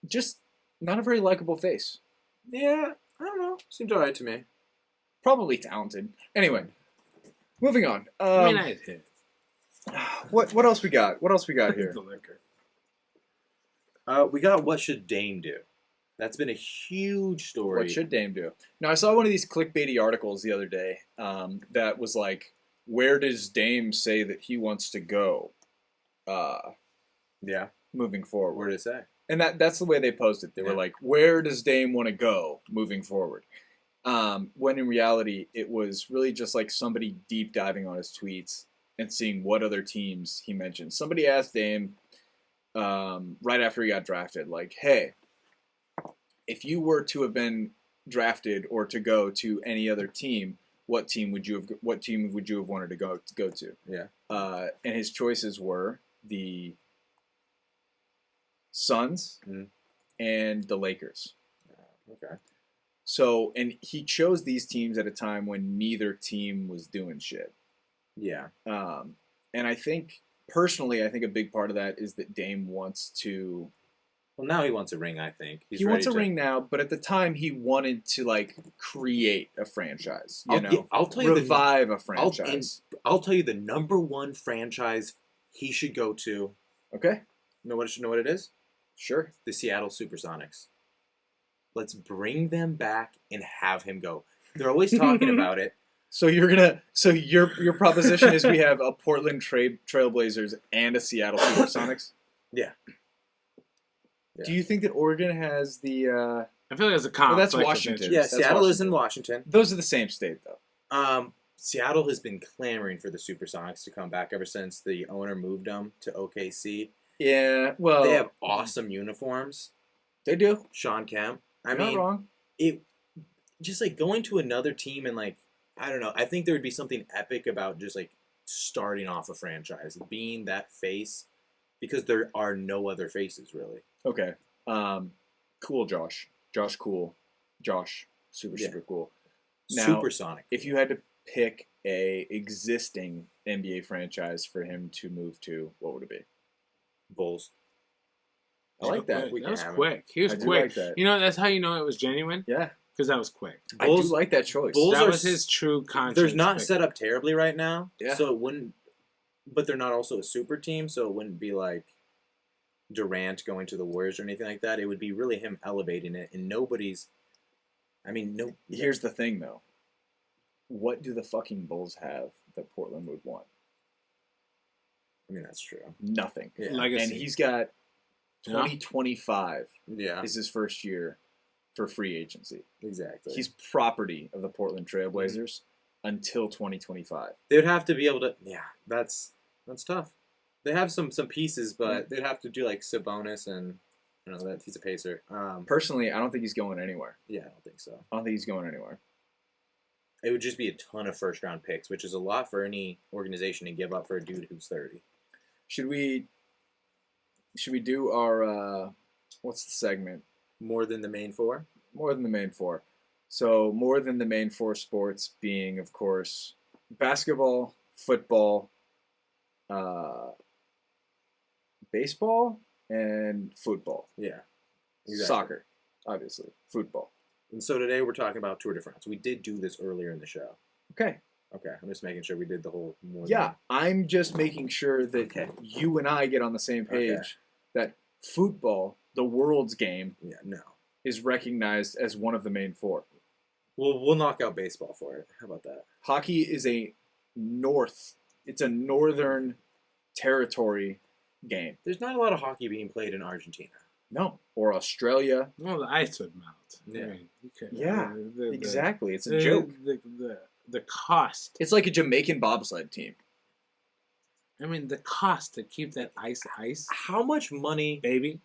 just not a very likable face. Yeah, I don't know. Seemed alright to me. Probably talented. Anyway, moving on. I mean, I hit. What else we got? What else we got here? The liquor. We got What Should Dame Do? That's been a huge story. What should Dame do? Now, I saw one of these clickbaity articles the other day that was like, where does Dame say that he wants to go Yeah. moving forward? What did it say? And that's the way they posed it. They were Yeah. like, where does Dame want to go moving forward? When in reality, it was really just like somebody deep diving on his tweets and seeing what other teams he mentioned. Somebody asked Dame right after he got drafted, like, hey, if you were to have been drafted or to go to any other team, what team would you have wanted to go to? Yeah. And his choices were the Suns and the Lakers. Okay. So, and he chose these teams at a time when neither team was doing shit. Yeah. And I think, personally, I think a big part of that is that Dame wants to... Well, now he wants a ring, I think. He wants a ring now, but at the time he wanted to, like, create a franchise. I'll tell you revive a franchise. I'll tell you the number one franchise he should go to. Okay? Know what it is? Sure. The Seattle Supersonics. Let's bring them back and have him go. They're always talking about it. So your proposition is we have a Portland Trailblazers and a Seattle Supersonics? Yeah. Do you think that Oregon has the... I feel like it's a Well, conflict. that's of Washington. interest. Yeah, That's Seattle is Washington. in Washington. Those are the same state, though. Seattle has been clamoring for the Supersonics to come back ever since the owner moved them to OKC. Yeah, well... They have awesome uniforms. They do. Sean Kemp. You're not wrong. It just like going to another team and like I don't know. I think there would be something epic about just like starting off a franchise, being that face, because there are no other faces really. Okay. Cool, Josh. Josh, cool. Josh, super cool. Now, Supersonic. if you had to pick a existing NBA franchise for him to move to, what would it be? Bulls. I like that. We That can was have it. quick. He was I do quick. like that. You know, that's how you know it was genuine? Yeah, Because that was quick. I Bulls- do like that choice. Bulls That are was his true conscience. They're not pick. set up terribly right now. Yeah. So it wouldn't, but they're not also a super team, so it wouldn't be like Durant going to the Warriors or anything like that. It would be really him elevating it, and nobody's. I mean, no. Here's the thing, though. What do the fucking Bulls have that Portland would want? I mean, that's true. Nothing. Yeah. Legacy. And he's got Yeah. 2025 Yeah. is his first year for free agency. Exactly. He's property of the Portland Trailblazers until 2025. They would have to be able to. Yeah, that's tough. They have some pieces, but they'd have to do like Sabonis and that he's a pacer. Personally, I don't think he's going anywhere. Yeah, I don't think so. I don't think he's going anywhere. It would just be a ton of first round picks, which is a lot for any organization to give up for a dude who's 30. Should we do our what's the segment? More than the main four. More than the main four. So more than the main four sports being, of course, basketball, football, baseball, and football. Yeah. Exactly. Soccer, obviously. Football. And so today we're talking about Tour de France. We did do this earlier in the show. Okay. Okay, I'm just making sure we did the whole more. Yeah, I'm just making sure that Okay. you and I get on the same page Okay. that football, the world's game, Yeah, no. is recognized as one of the main four. We'll knock out baseball for it. How about that? Hockey is a northern territory game. There's not a lot of hockey being played in Argentina. No. Or Australia. Well, the ice would melt. Yeah. I mean, you could, Yeah, I mean, the- Exactly. It's a the- joke. The cost. It's like a Jamaican bobsled team. I mean, the cost to keep that ice, How much money? baby.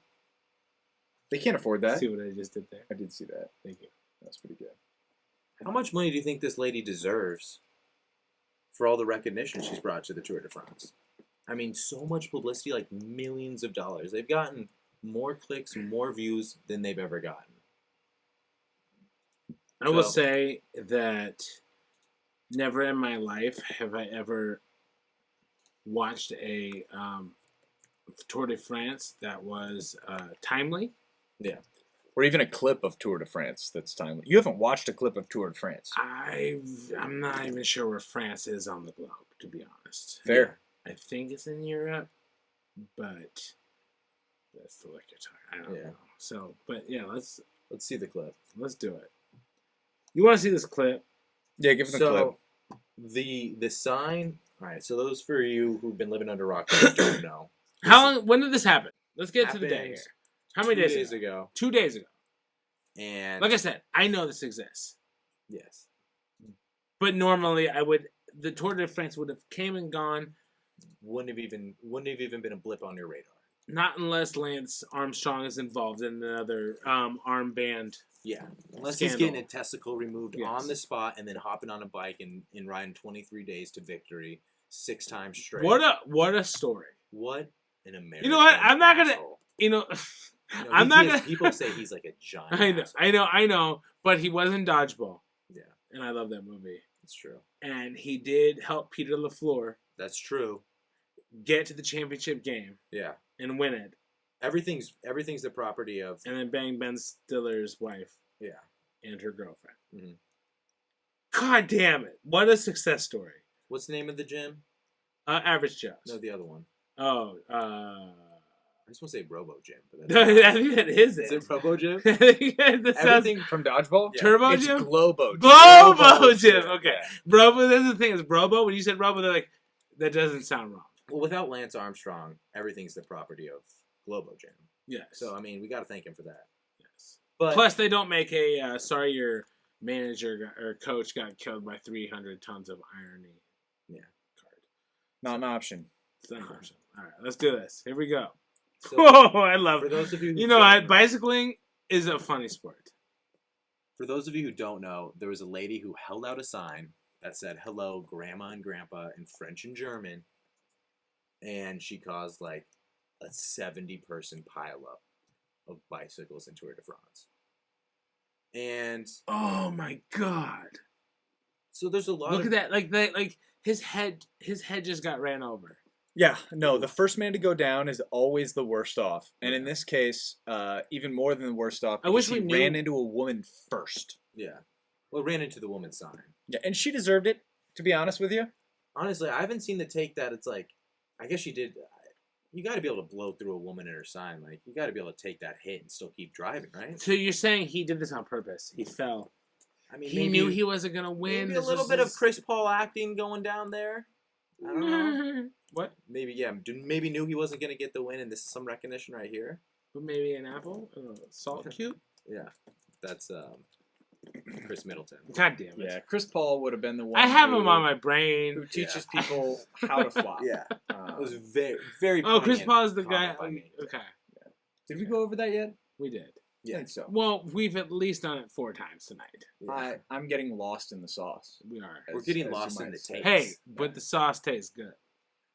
They can't afford that. See what I just did there? I did see that. Thank you. That's pretty good. How much money do you think this lady deserves for all the recognition she's brought to the Tour de France? I mean, so much publicity, like millions of dollars. They've gotten more clicks, more views than they've ever gotten. I will So- say that never in my life have I ever watched a Tour de France that was timely. Or even a clip of Tour de France that's timely. You haven't watched a clip of Tour de France. I'm not even sure where France is on the globe, to be honest. Fair. I think it's in Europe, but that's the liquor talk. I don't Yeah. know. So, but yeah, let's Let's see the clip. do it. You want to see this clip? Yeah, give it a clip. So the sign. All right. So those for you who've been living under a rock that don't know. How long? When did this happen? Let's get to the day Happened here. How many 2 days, days ago? 2 days ago. And Like I said, I know this exists, yes, but normally the Tour de France would have came and gone, wouldn't have even been a blip on your radar. not unless Lance Armstrong is involved in another armband. Yeah, unless he's Scandal. getting a testicle removed Yes. on the spot and then hopping on a bike and riding 23 days to victory 6 times straight. What a story. What an American. You know what? I'm not gonna- asshole. You know, You know, I'm not he is- gonna. People say he's like a giant. I know, asshole. but he was in Dodgeball, Yeah, and I love that movie. it's true. And he did help Peter LaFleur That's true. get to the championship game Yeah, and win it, everything's the property of. and then bang Ben Stiller's wife Yeah, and her girlfriend. Mhm. God damn it! What a success story. what's the name of the gym? Average Joe's. No, the other one. Oh, I just want to say Robo Gym, but I that's think that is is it. it Robo Gym? That sounds Everything from Dodgeball? Yeah. Turbo It's Gym. Globo Gym. Globo Gym. Okay, Robo. That's the thing is Robo. When you said Robo, they're like, that doesn't sound wrong. Well, without Lance Armstrong, everything's the property of Globo Gym. Yes. So I mean, we got to thank him for that. yes. But Plus, they don't make a sorry your manager or coach got killed by 300 tons of irony. Yeah. Card. Not an option. It's not an option. All right, let's do this. Here we go. so, Whoa, I love for it. those of you who You know, don't bicycling is a funny sport. For those of you who don't know, there was a lady who held out a sign that said "Hello, Grandma and Grandpa" in French and German, and she caused like a 70-person pileup of bicycles in Tour de France. And Oh my god! so there's a lot Look of at that! Like his head just got ran over. Yeah, no, the first man to go down is always the worst off. And in this case, even more than the worst off, I wish because we he knew- ran into a woman first. yeah. Well, ran into the woman's sign. Yeah, and she deserved it, to be honest with you. Honestly, I haven't seen the take that it's like, I guess she did. You got to be able to blow through a woman in her sign. Like, you got to be able to take that hit and still keep driving, right? So you're saying he did this on purpose? He fell. I mean, He knew he wasn't gonna win. Maybe a little bit of Chris Paul acting going down there. I don't know. What? Maybe, yeah. Maybe knew he wasn't going to get the win, and this is some recognition right here. But maybe an apple, salt cube. Yeah. That's Chris Middleton. God damn it! Yeah, Chris Paul would have been the one. I have who, him on my who brain. teaches people how to flop. Yeah. Um, It was very, very Oh, Chris poignant Paul is the guy. comment by me. Okay, did we go over that yet? we did. I think so. Well, we've at least done it 4 times tonight. Yeah. I'm getting lost in the sauce. We are. We're as- getting as you lost in might the say. taste. Hey, but the sauce tastes good.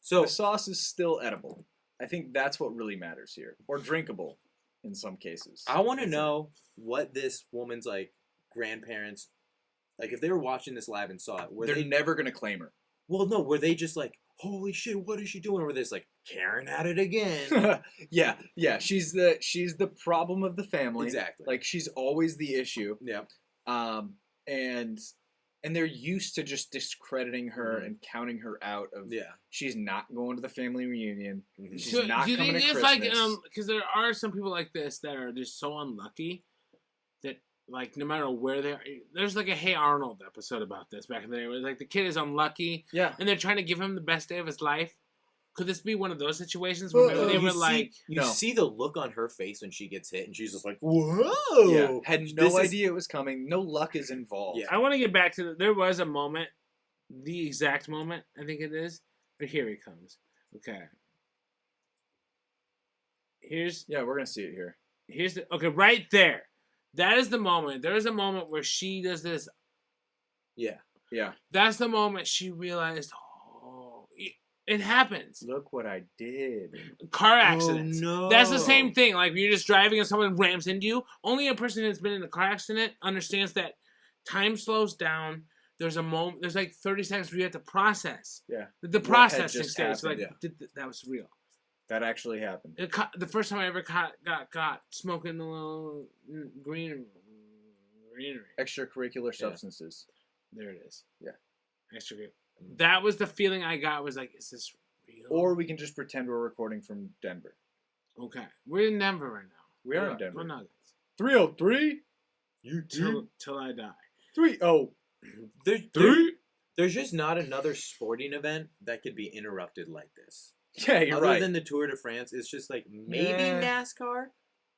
So, The sauce is still edible. I think that's what really matters here, or drinkable, in some cases. I want to know what this woman's, like, grandparents, like, if they were watching this live and saw it, were They're they never gonna claim her. Well, no, were they just like, holy shit, what is she doing? Or were they just like, Karen at it again? yeah. She's the problem of the family. Exactly. Like she's always the issue. Yeah. And they're used to just discrediting her Mhm. and counting her out of. Yeah. She's not going to the family reunion. Mhm. She's So, not do you coming think to it's Christmas. like because there are some people like this that are just so unlucky that like no matter where they are, there's like a Hey Arnold episode about this back in the day where like the kid is unlucky yeah. and they're trying to give him the best day of his life. Could this be one of those situations where maybe they were like, you No. see the look on her face when she gets hit, and she's just like, "Whoa!" Yeah. Had no This is- idea it was coming. No luck is involved. Yeah. I want to get back to there was a moment, the exact moment I think it is, but here he comes. Okay. Here's Yeah, we're gonna see it here. okay, right there. That is the moment. There is a moment where she does this. Yeah. Yeah. That's the moment she realized, oh, it happens. Look what I did. Car accidents. no. That's the same thing. Like you're just driving and someone rams into you. Only a person that's been in a car accident understands that time slows down. There's a moment. There's like 30 seconds where you have to process. Yeah. The What had processing just stage. Like happened, that was real. That actually happened. The first time I ever got smoking the little greenery. Extracurricular substances. There it is. Yeah. Extra good. That was the feeling I got. Was like, is this real? Or we can just pretend we're recording from Denver. okay, we're in Denver right now. We are in We're Denver. Nuggets. 303. You Till I die. 30. There's just not another sporting event that could be interrupted like this. Yeah, you're Other right. than the Tour de France, it's just like maybe Yeah. NASCAR.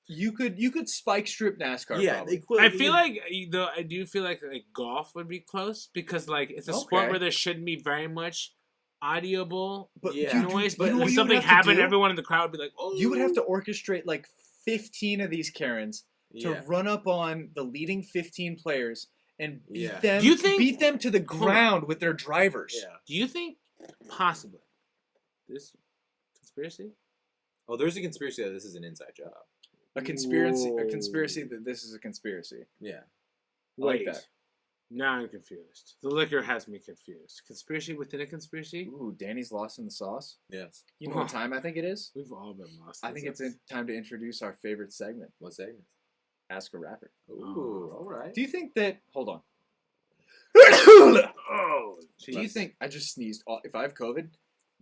You could spike strip NASCAR. Yeah, probably. they could. I feel like though I do feel like golf would be close because like it's a sport Okay. where there shouldn't be very much audible But Yeah. you do- noise. but But what if you something would have to happened, do- everyone in the crowd would be like, "Oh!" You would have to orchestrate like 15 of these Karens to Yeah. run up on the leading 15 players and beat Yeah. them. Do you think- beat them to the Hold on. ground with their drivers? Yeah. Do you think possibly this conspiracy? Oh, there's a conspiracy that this is an inside job. A conspiracy. Whoa. A conspiracy that this is a conspiracy. Yeah. I like Wait, that. now I'm confused. The liquor has me confused. Conspiracy within a conspiracy? Ooh, Danny's lost in the sauce. Yes. You know what time I think it is? We've all been lost. I think it's time to introduce our favorite segment, What segment? Ask a Rapper. Ooh, all right. Do you think that? Hold on. Oh, Do you think I just sneezed? If I have COVID,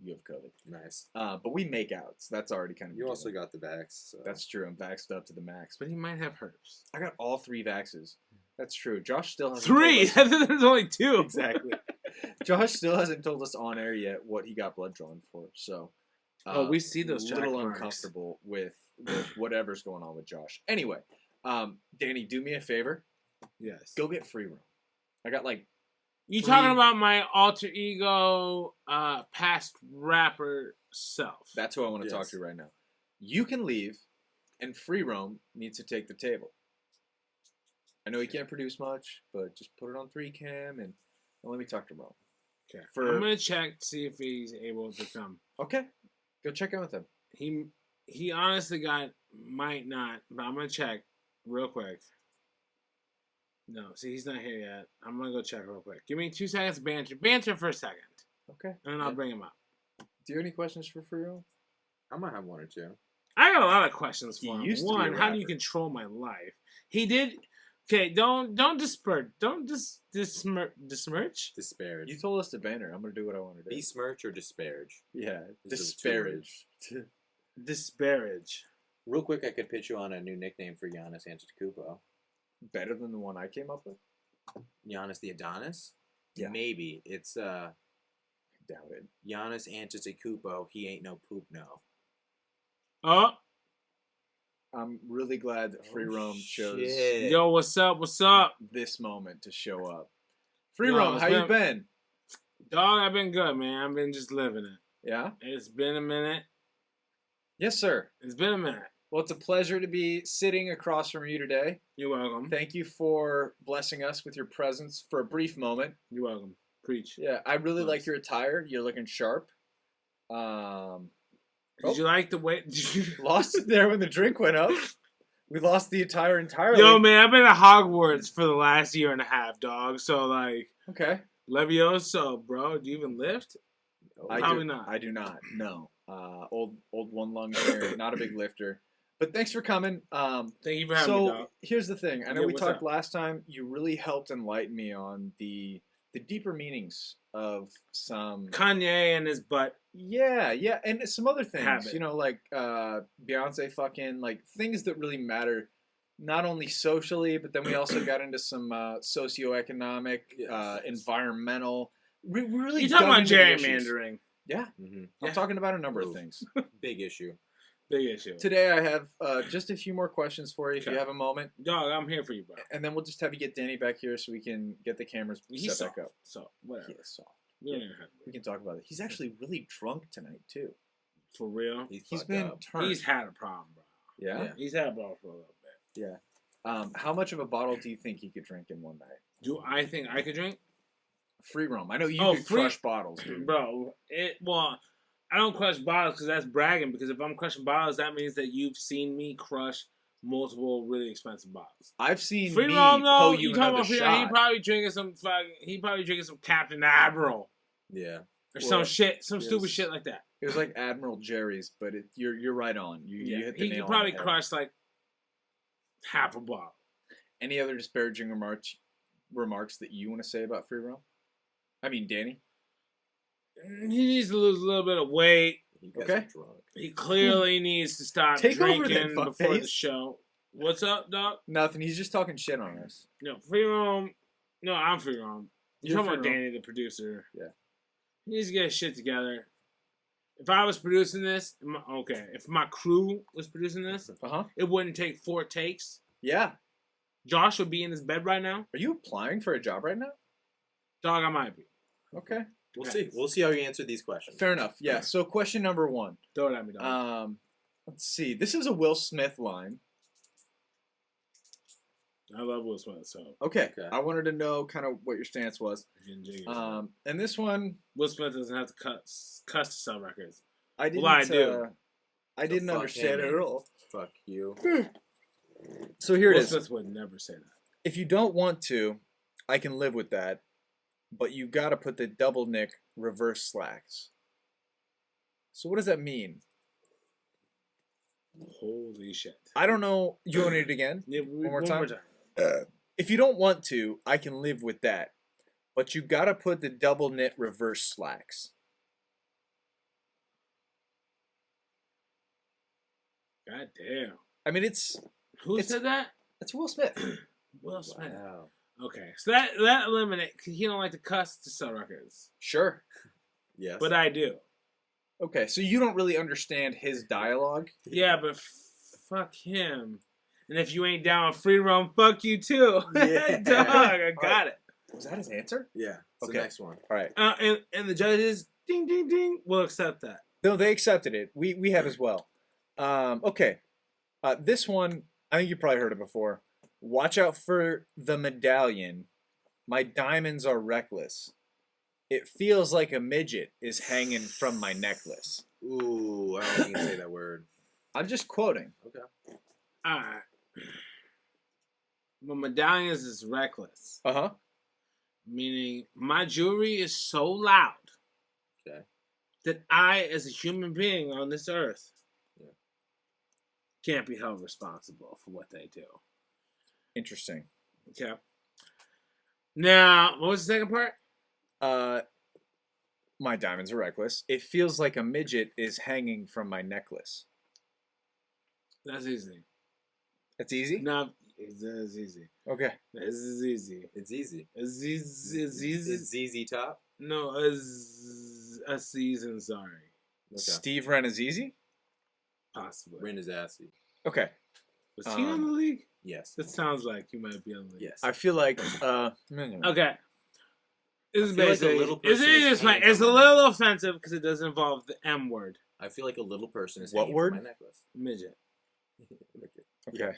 you have COVID. Nice. But we make out, so that's already kind of. You a also given. got the vax. So. That's true. I'm vaxxed up to the max. But he might have herpes. I got all 3 vaxes. That's true. Josh still hasn't. Three. told us- There's only two. exactly. Josh still hasn't told us on air yet what he got blood drawn for. So. Oh, we see those A little track marks. uncomfortable with whatever's going on with Josh. Anyway, Danny, do me a favor. Yes. Go get free roam. I got like. You Three- talking about my alter ego, past rapper self? That's who I want to talk Yes. to right now. You can leave, and free roam needs to take the table. I know he can't produce much, but just put it on 3cam and let me talk to Rome. Okay. For- I'm gonna check to see if he's able to come. Okay, go check in with him. He honestly might not, but I'm gonna check real quick. No, see he's not here yet. I'm gonna go check real quick. Give me 2 seconds, banter for a second, Okay. and then I'll Yeah. bring him up. Do you have any questions for free roam? I might have one or two. I got a lot of questions He for him. used to be a One, how do you rapper. control my life? He did. Okay, don't disperse. Don't dismerch. Disparage. You told us to banter. I'm gonna do what I want to do. Besmirch or disparage? Yeah, This is disparage. Disparage. Real quick, I could pitch you on a new nickname for Giannis Antetokounmpo. Better than the one I came up with. Giannis the Adonis? Yeah. Maybe. It's Doubt it. Giannis Antetokounmpo. He ain't no poop no. Oh, I'm really glad that free roam chose shit. yo, what's up? What's up, this moment to show up. Free Yo, roam, it's how you been- been? dog? I've been good, man. I've been just living it. Yeah. It's been a minute. Yes, sir. It's been a minute. Well, it's a pleasure to be sitting across from you today. You're welcome. Thank you for blessing us with your presence for a brief moment. You're welcome. Preach. Yeah, I really Nice. like your attire. You're looking sharp. Did you like the way? Lost it there when the drink went up. We lost the attire entirely. Yo, man, I've been at Hogwarts for the last year and a half, dog. So like, Okay. Levioso, bro. Do you even lift? I Probably do not. I do not. No. Old one lung here. Not a big lifter. But thanks for coming. Thank you for having me, dog. Here's the thing. I know Yeah, we what's talked up? last time. You really helped enlighten me on the deeper meanings of some. Kanye and his butt. Yeah, and some other things. Habit. You know, like Beyonce fucking, like things that really matter, not only socially, but then we also got into some socioeconomic, Yes. Environmental. We really. You talking dug about into the issues. gerrymandering? Yeah, Mm-hmm. I'm Yeah. talking about a number of Ooh. things. Big issue. Big issue. Today I have just a few more questions for you if you Okay. have a moment. Dog, I'm here for you, bro. And then we'll just have you get Danny back here so we can get the cameras He's set back soft. up. So whatever. He is soft. We don't even have to- We can talk about it. He's actually really drunk tonight too. For real. He's fucked been up. turned. He's had a problem, bro. yeah? Yeah. He's had a problem for a little bit. Yeah. How much of a bottle do you think he could drink in one night? Do I think I could drink? Free roam. I know you Oh, could free- crush bottles, dude. Bro, I don't crush bottles because that's bragging. Because if I'm crushing bottles, that means that you've seen me crush multiple really expensive bottles. I've seen Free me roam, pull though. you You talking another about free roam? shot. He probably drinking some Captain Admiral Yeah. or some Well, shit, some yes. stupid shit like that. It was like Admiral Jerry's, but you're right on. You hit the he nail could on probably the head. crush like half a bottle. Any other disparaging remarks that you want to say about free roam? I mean, Danny. He needs to lose a little bit of weight. He got Okay. drunk. He clearly needs to stop Take over drinking then, before the fuckface. show. What's up, dog? Nothing. He's just talking shit on us. No, free roam. No, I'm free roam. You're You're talking about Free Roam. Danny, the producer. Yeah. He needs to get his shit together. If I was producing this, if my crew was producing this, it wouldn't take 4 takes. Yeah. Josh would be in his bed right now. Are you applying for a job right now? Dog, I might be. Okay. We'll see. We'll see how you answer these questions. Fair enough. Yeah. So question number 1. Throw it at me, dog. Let's see. This is a Will Smith line. I love Will Smith, so Okay. Okay. I wanted to know kind of what your stance was. getting jiggy. And this one, Will Smith doesn't have to cuss to sell records. I didn't. I do. I didn't fuck understand him, it man. at all. Fuck you. So here it Will is. Smith would never say that. If you don't want to, I can live with that. But you got to put the double nick reverse slacks. So what does that mean? Holy shit. I don't know. You want it again? Yeah, One more time? If you don't want to, I can live with that. But you got to put the double knit reverse slacks. God damn. I mean, it's Who It's- said that? Will Smith. Will Smith. Wow. Okay, so that eliminate. Cause he don't like to cuss to sell records, Sure. Yes. but I do. Okay, so you don't really understand his dialogue. Yeah, but fuck him. And if you ain't down with free roam, fuck you too. Yeah. Dog, I got it. Was that his answer? Yeah. It's Okay. the next one. All right. And the judges, ding ding ding, will accept that. No, they accepted it. We have as well. Okay. This one, I think you probably heard it before. Watch out for the medallion. My diamonds are reckless. It feels like a midget is hanging from my necklace. Ooh, I don't think you can say that word. I'm just quoting. Okay. All right. My medallions is reckless, Uh-huh. meaning my jewelry is so loud Okay. that I, as a human being on this earth, Yeah. can't be held responsible for what they do. Interesting. Okay. Now, what was the second part? My diamonds are reckless. It feels like a midget is hanging from my necklace. That's easy. That's easy? No, it's easy. Okay. This is easy. It's easy. It's easy. It's easy. It's ZZ Top. No, a season. Sorry, Okay. Steve Ren is easy? possibly. Ren is assy. Okay. Was he on the league? Yes. That sounds like he might be on the league. Yes. I feel like Okay. This is I feel like a basically. little It's, person is it's, hanging it's a from my little offensive because it does involve the M word, I feel like a little person is What hanging word? from my necklace. midget. Okay.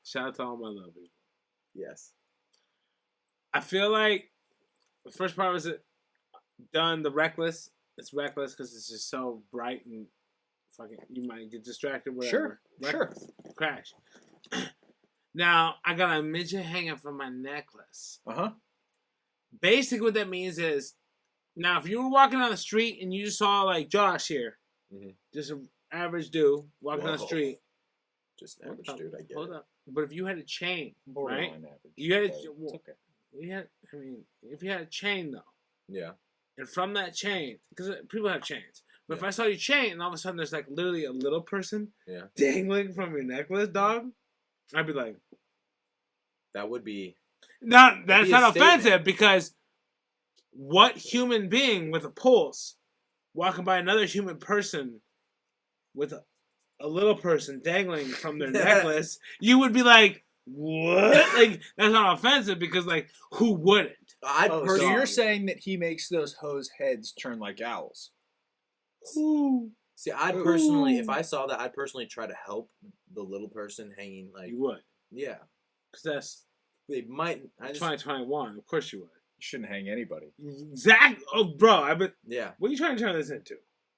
Shout out to all my love people. Yes. I feel like the first part was done. The reckless. It's reckless because it's just so bright and fucking. You might get distracted. Whatever. Sure, sure. Reckless. Crash. Now I got a midget hanging from my necklace. Uh-huh. Basically, what that means is, now if you were walking down the street and you saw like Josh here, Mhm. just average dude walking down the Whoa. street. Just Hold average up, dude, I get hold it. up. But if you had a chain, Borderline right? average. You had a, but it's okay. you had. I mean, if you had a chain though, Yeah. and from that chain, because people have chains. But if Yeah. I saw you chain, and all of a sudden there's like literally a little person Yeah. dangling from your necklace, dog, I'd be like, That would be. no, that's be a not statement. offensive because what human being with a pulse walking by another human person with a little person dangling from their necklace, you would be like, what? Like, that's not offensive because, like, who wouldn't? I'd Oh, so personally. you're saying that he makes those hoes' heads turn like owls? See, I'd personally, if I saw that, I'd personally try to help the little person hanging. Like, You would. yeah, Because that's they might. I just, 2021. Of course you would. You shouldn't hang anybody. Zach, oh, bro, yeah. what are you trying to turn this into?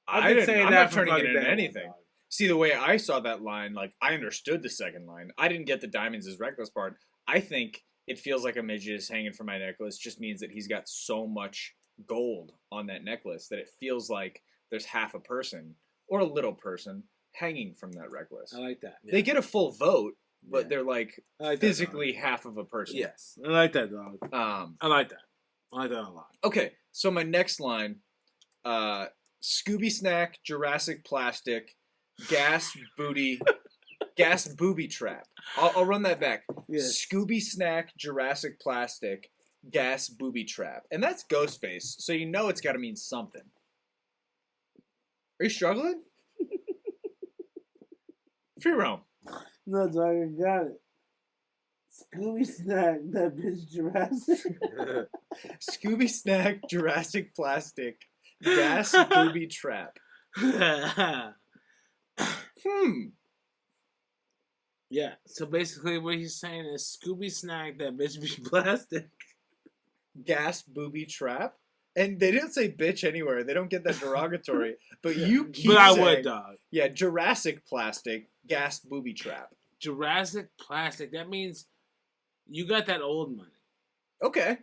I'm not for turning it fucking into day anything. one, dog. See, the way I saw that line, like, I understood the second line. I didn't get the diamonds as reckless part. I think it feels like a midget is hanging from my necklace just means that he's got so much gold on that necklace that it feels like there's half a person or a little person hanging from that necklace. I like that. They get a full vote, but Yeah. they're like I like physically half of a person. Yes. that, dog. I like that, dog. I like that. I like that a lot. Okay, so my next line, Scooby Snack, Jurassic Plastic, Gas Booty, Gas Booby Trap. I'll run that back. Yes. Scooby Snack, Jurassic Plastic, Gas Booby Trap. And that's Ghostface, so you know it's got to mean something. Are you struggling? Free roam. No, dog, I got it. Scooby Snack, that bitch Jurassic. Scooby Snack, Jurassic Plastic, Gas Booby Trap. Yeah, so basically what he's saying is Scooby Snack, that bitch be plastic. Gas Booby Trap? And they didn't say bitch anywhere. They don't get that derogatory. But you keep But I saying, would, dog. yeah, Jurassic Plastic, Gas Booby Trap. Jurassic Plastic, that means you got that old money. Okay.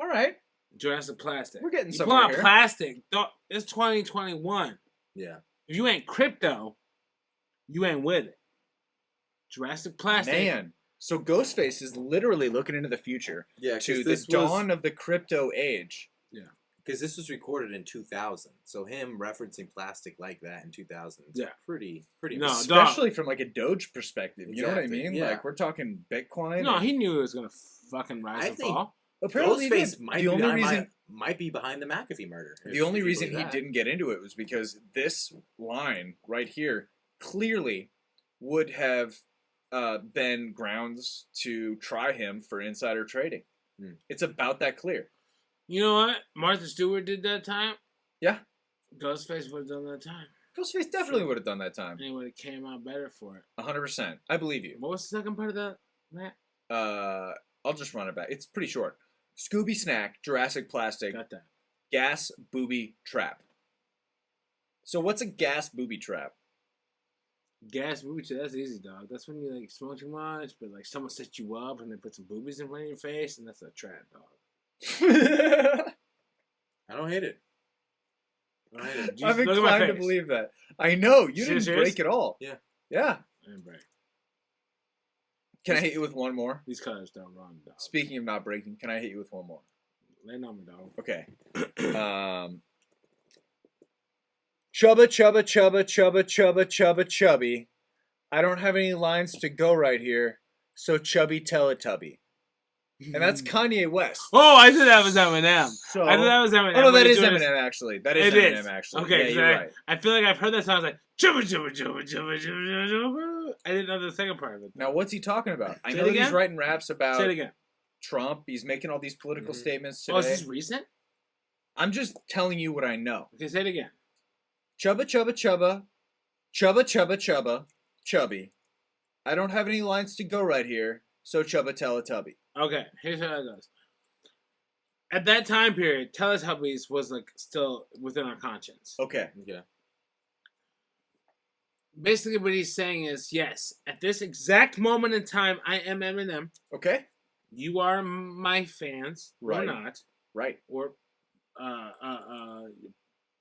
All right. Jurassic Plastic. We're getting you somewhere pull out here. plastic, dog, it's 2021. Yeah. If you ain't crypto, you ain't with it. Jurassic Plastic. Man. So Ghostface is literally looking into the future Yeah. to the dawn of the crypto age. Because this was recorded in 2000, so him referencing plastic like that in 2000 is Yeah. pretty. No, dog. Especially from like a Doge perspective. You know what I Exactly, mean? yeah. Like we're talking Bitcoin. No, he knew it was gonna fucking rise I and think- fall. Apparently he Ghostface did. might The be only behind, reason might be behind the McAfee murder. The only if you reason believe he that. didn't get into it was because this line right here clearly would have been grounds to try him for insider trading. Hmm. It's about that clear. You know what? Martha Stewart did that time. Yeah. Ghostface would have done that time. Ghostface definitely would have done that time. And he would have came out better for it. 100%. I believe you. What was the second part of that, Matt? I'll just run it back. It's pretty short. Scooby Snack, Jurassic Plastic, Got that. Gas Booby Trap. So what's a gas booby trap? Gas booby trap, that's easy, dog. That's when you like smoke too much, but like someone sets you up and they put some boobies in front of your face, and that's a trap, dog. I don't hate it. I don't hate it. Just I'm look at my inclined to face. believe that. I know you Serious? didn't break it all. Yeah. Yeah. I didn't break. Can I hit you with one more? These colors don't run, dog. Speaking of not breaking, can I hit you with one more? Lay on me, dog. Okay. Chubba, chubba, chubba, chubba, chubba, chubba, chubby. I don't have any lines to go right here, so chubby Teletubby. And that's Kanye West. Oh, I thought that was Eminem. So, I thought that was Eminem. oh no, when that he is doing his- Eminem actually. That is It Eminem is. actually. Okay, yeah, so you're right. I feel like I've heard that song. I was like, chubba, chubba, chubba, chubba, chubba, chubba. I didn't know the second part of it. Now, what's he talking about? I Say know it that he's again? writing raps about Say it again. Trump. He's making all these political Mhm. statements Oh, is today. this recent? I'm just telling you what I know. Okay, say it again. Chubba, chubba, chubba. Chubba, chubba, chubba. Chubby. I don't have any lines to go right here, so chubba Teletubby. Okay, here's how that goes. At that time period, Teletubbies was like still within our conscience. Okay. Yeah. Basically, what he's saying is, yes, at this exact moment in time, I am Eminem. Okay. You are my fans, Right. or not, Right. or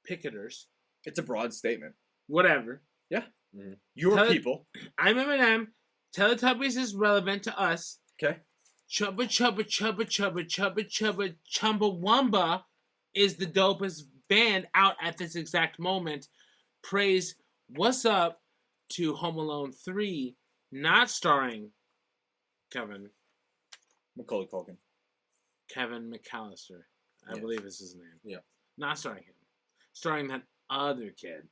picketers, It's a broad statement. whatever. Your Tell it- people. I'm Eminem. Teletubbies is relevant to us. Okay. Chubba Chubba Chubba Chubba Chubba Chubba Chumbawamba is the dopest band out at this exact moment. Praise What's Up to Home Alone 3, not starring Kevin McAllister, I Yes. believe is his name. Yeah. Not starring him. Starring that other kid.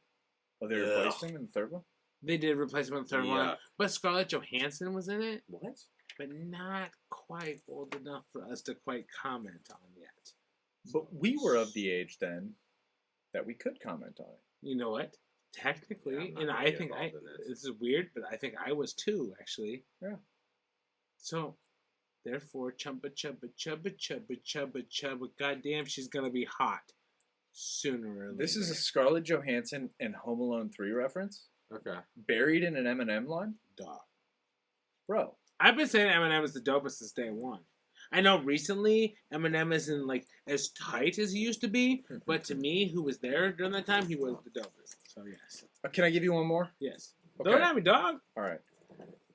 Oh, they replaced him in the third one? They did replace him in the third one, Yeah. but Scarlett Johansson was in it, What? but not quite old enough for us to quite comment on yet. But we were of the age then that we could comment on it. You know what? Technically, Yeah, I'm not and gonna I get think involved in this. this is weird, but I think I was too, actually. Yeah. So, therefore, chubba chubba chubba chubba chubba chubba. Goddamn, she's gonna be hot sooner or later. This is a Scarlett Johansson and Home Alone 3 reference Okay. buried in an Eminem line? dog. Bro. I've been saying Eminem is the dopest since day one. I know recently Eminem isn't like as tight as he used to be, but to me, who was there during that time, he was the dopest. So yes, Can I give you one more? yes. Okay. Don't at me, dog. All right.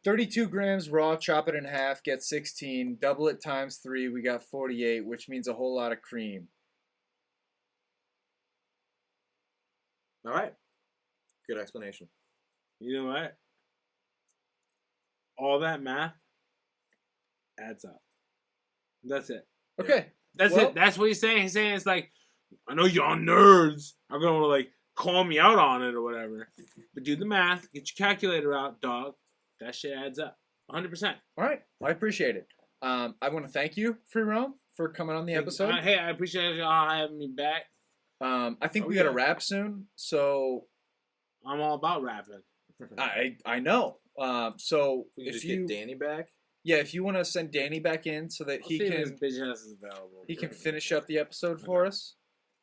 32 grams raw, chop it in half, get 16. Double it times 3, we got 48, which means a whole lot of cream. All right. Good explanation. You know what? All that math adds up. That's it. Okay. That's Well- it. That's what he's saying. He's saying it's like, I know y'all nerds are gonna like call me out on it or whatever, but do the math. Get your calculator out, dog. That shit adds up. 100%. All right. I appreciate it. I want to thank you, Free Roam, for coming on the episode. Hey, I appreciate y'all having me back. I think Oh, we got to yeah. wrap soon, so I'm all about rapping. I know. So We can if just you get Danny back. if you want to send Danny back in so that I'll he see if his can bitch ass is available. finish up the episode for us.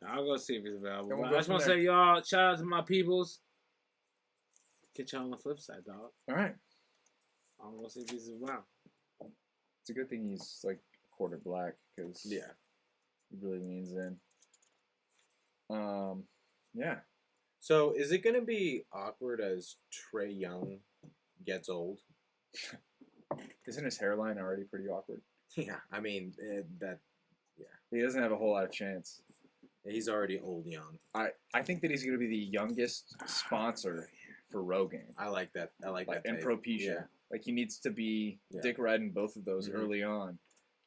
I'll go see if he's available. And we'll But go I just from want to there. say, y'all, shout out to my peoples. Get y'all on the flip side, dog. All right. I'm gonna see if he's around. It's a good thing he's like quarter black because Yeah. he really leans in. Yeah. So is it gonna be awkward as Trey Young gets old? Isn't his hairline already pretty awkward? Yeah. I mean that. He doesn't have a whole lot of chance. He's already old young. I think that he's going to be the youngest sponsor for Rogaine. I like that. I like Like, that. and type. Propecia. Yeah. Like he needs to be Yeah. dick riding both of those Mhm. early on,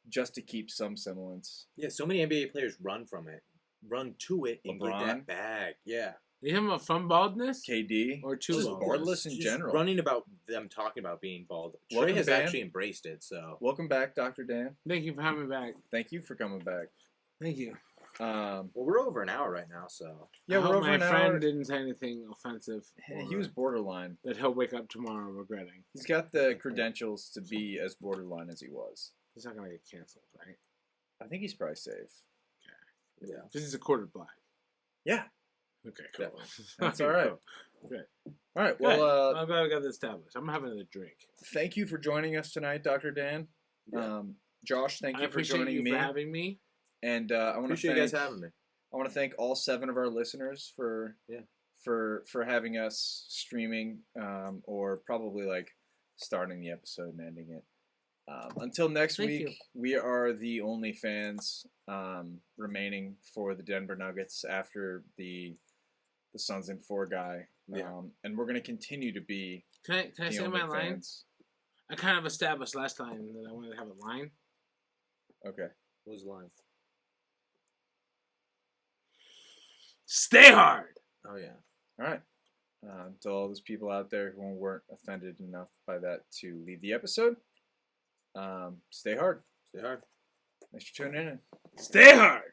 just to keep some semblance. Yeah. So many NBA players run from it, run to it, and get LeBron? that bag. Yeah. You talking about from baldness KD or too just bald? baldness in Just general. running about them talking about being bald. Trey Welcome, has Dan. actually embraced it. So Welcome back, Dr. Dan. Thank you for having me back. Thank you for coming back. Thank you. Um, well, we're over an hour right now. So yeah, I we're hope over my an friend hour. didn't say anything offensive. He was borderline. That he'll wake up tomorrow regretting. He's got the credentials to be as borderline as he was. He's not gonna get canceled, right? I think he's probably safe. yeah. Because he's a quarter black. Yeah. Okay, cool. That's Okay, all right. cool. Good. All right. Good. Well, I'm glad we got this established. I'm having another drink. thank you for joining us tonight, Dr. Dan. Yeah. Josh, thank I you for appreciate joining you me. for having me. And I want to Appreciate thank you guys having me. I want to thank all 7 of our listeners for Yeah. for having us streaming or probably like starting the episode and ending it. Until next Thank week, you. we are the only fans remaining for the Denver Nuggets after the Suns in 4 guy. Yeah. And we're gonna continue to be Can I the say only my line? fans. I kind of established last time that I wanted to have a line. Okay. What was the line? Stay hard. Oh yeah. All right. To all those people out there who weren't offended enough by that to leave the episode, stay hard. Stay hard. Thanks for tuning in. Stay hard.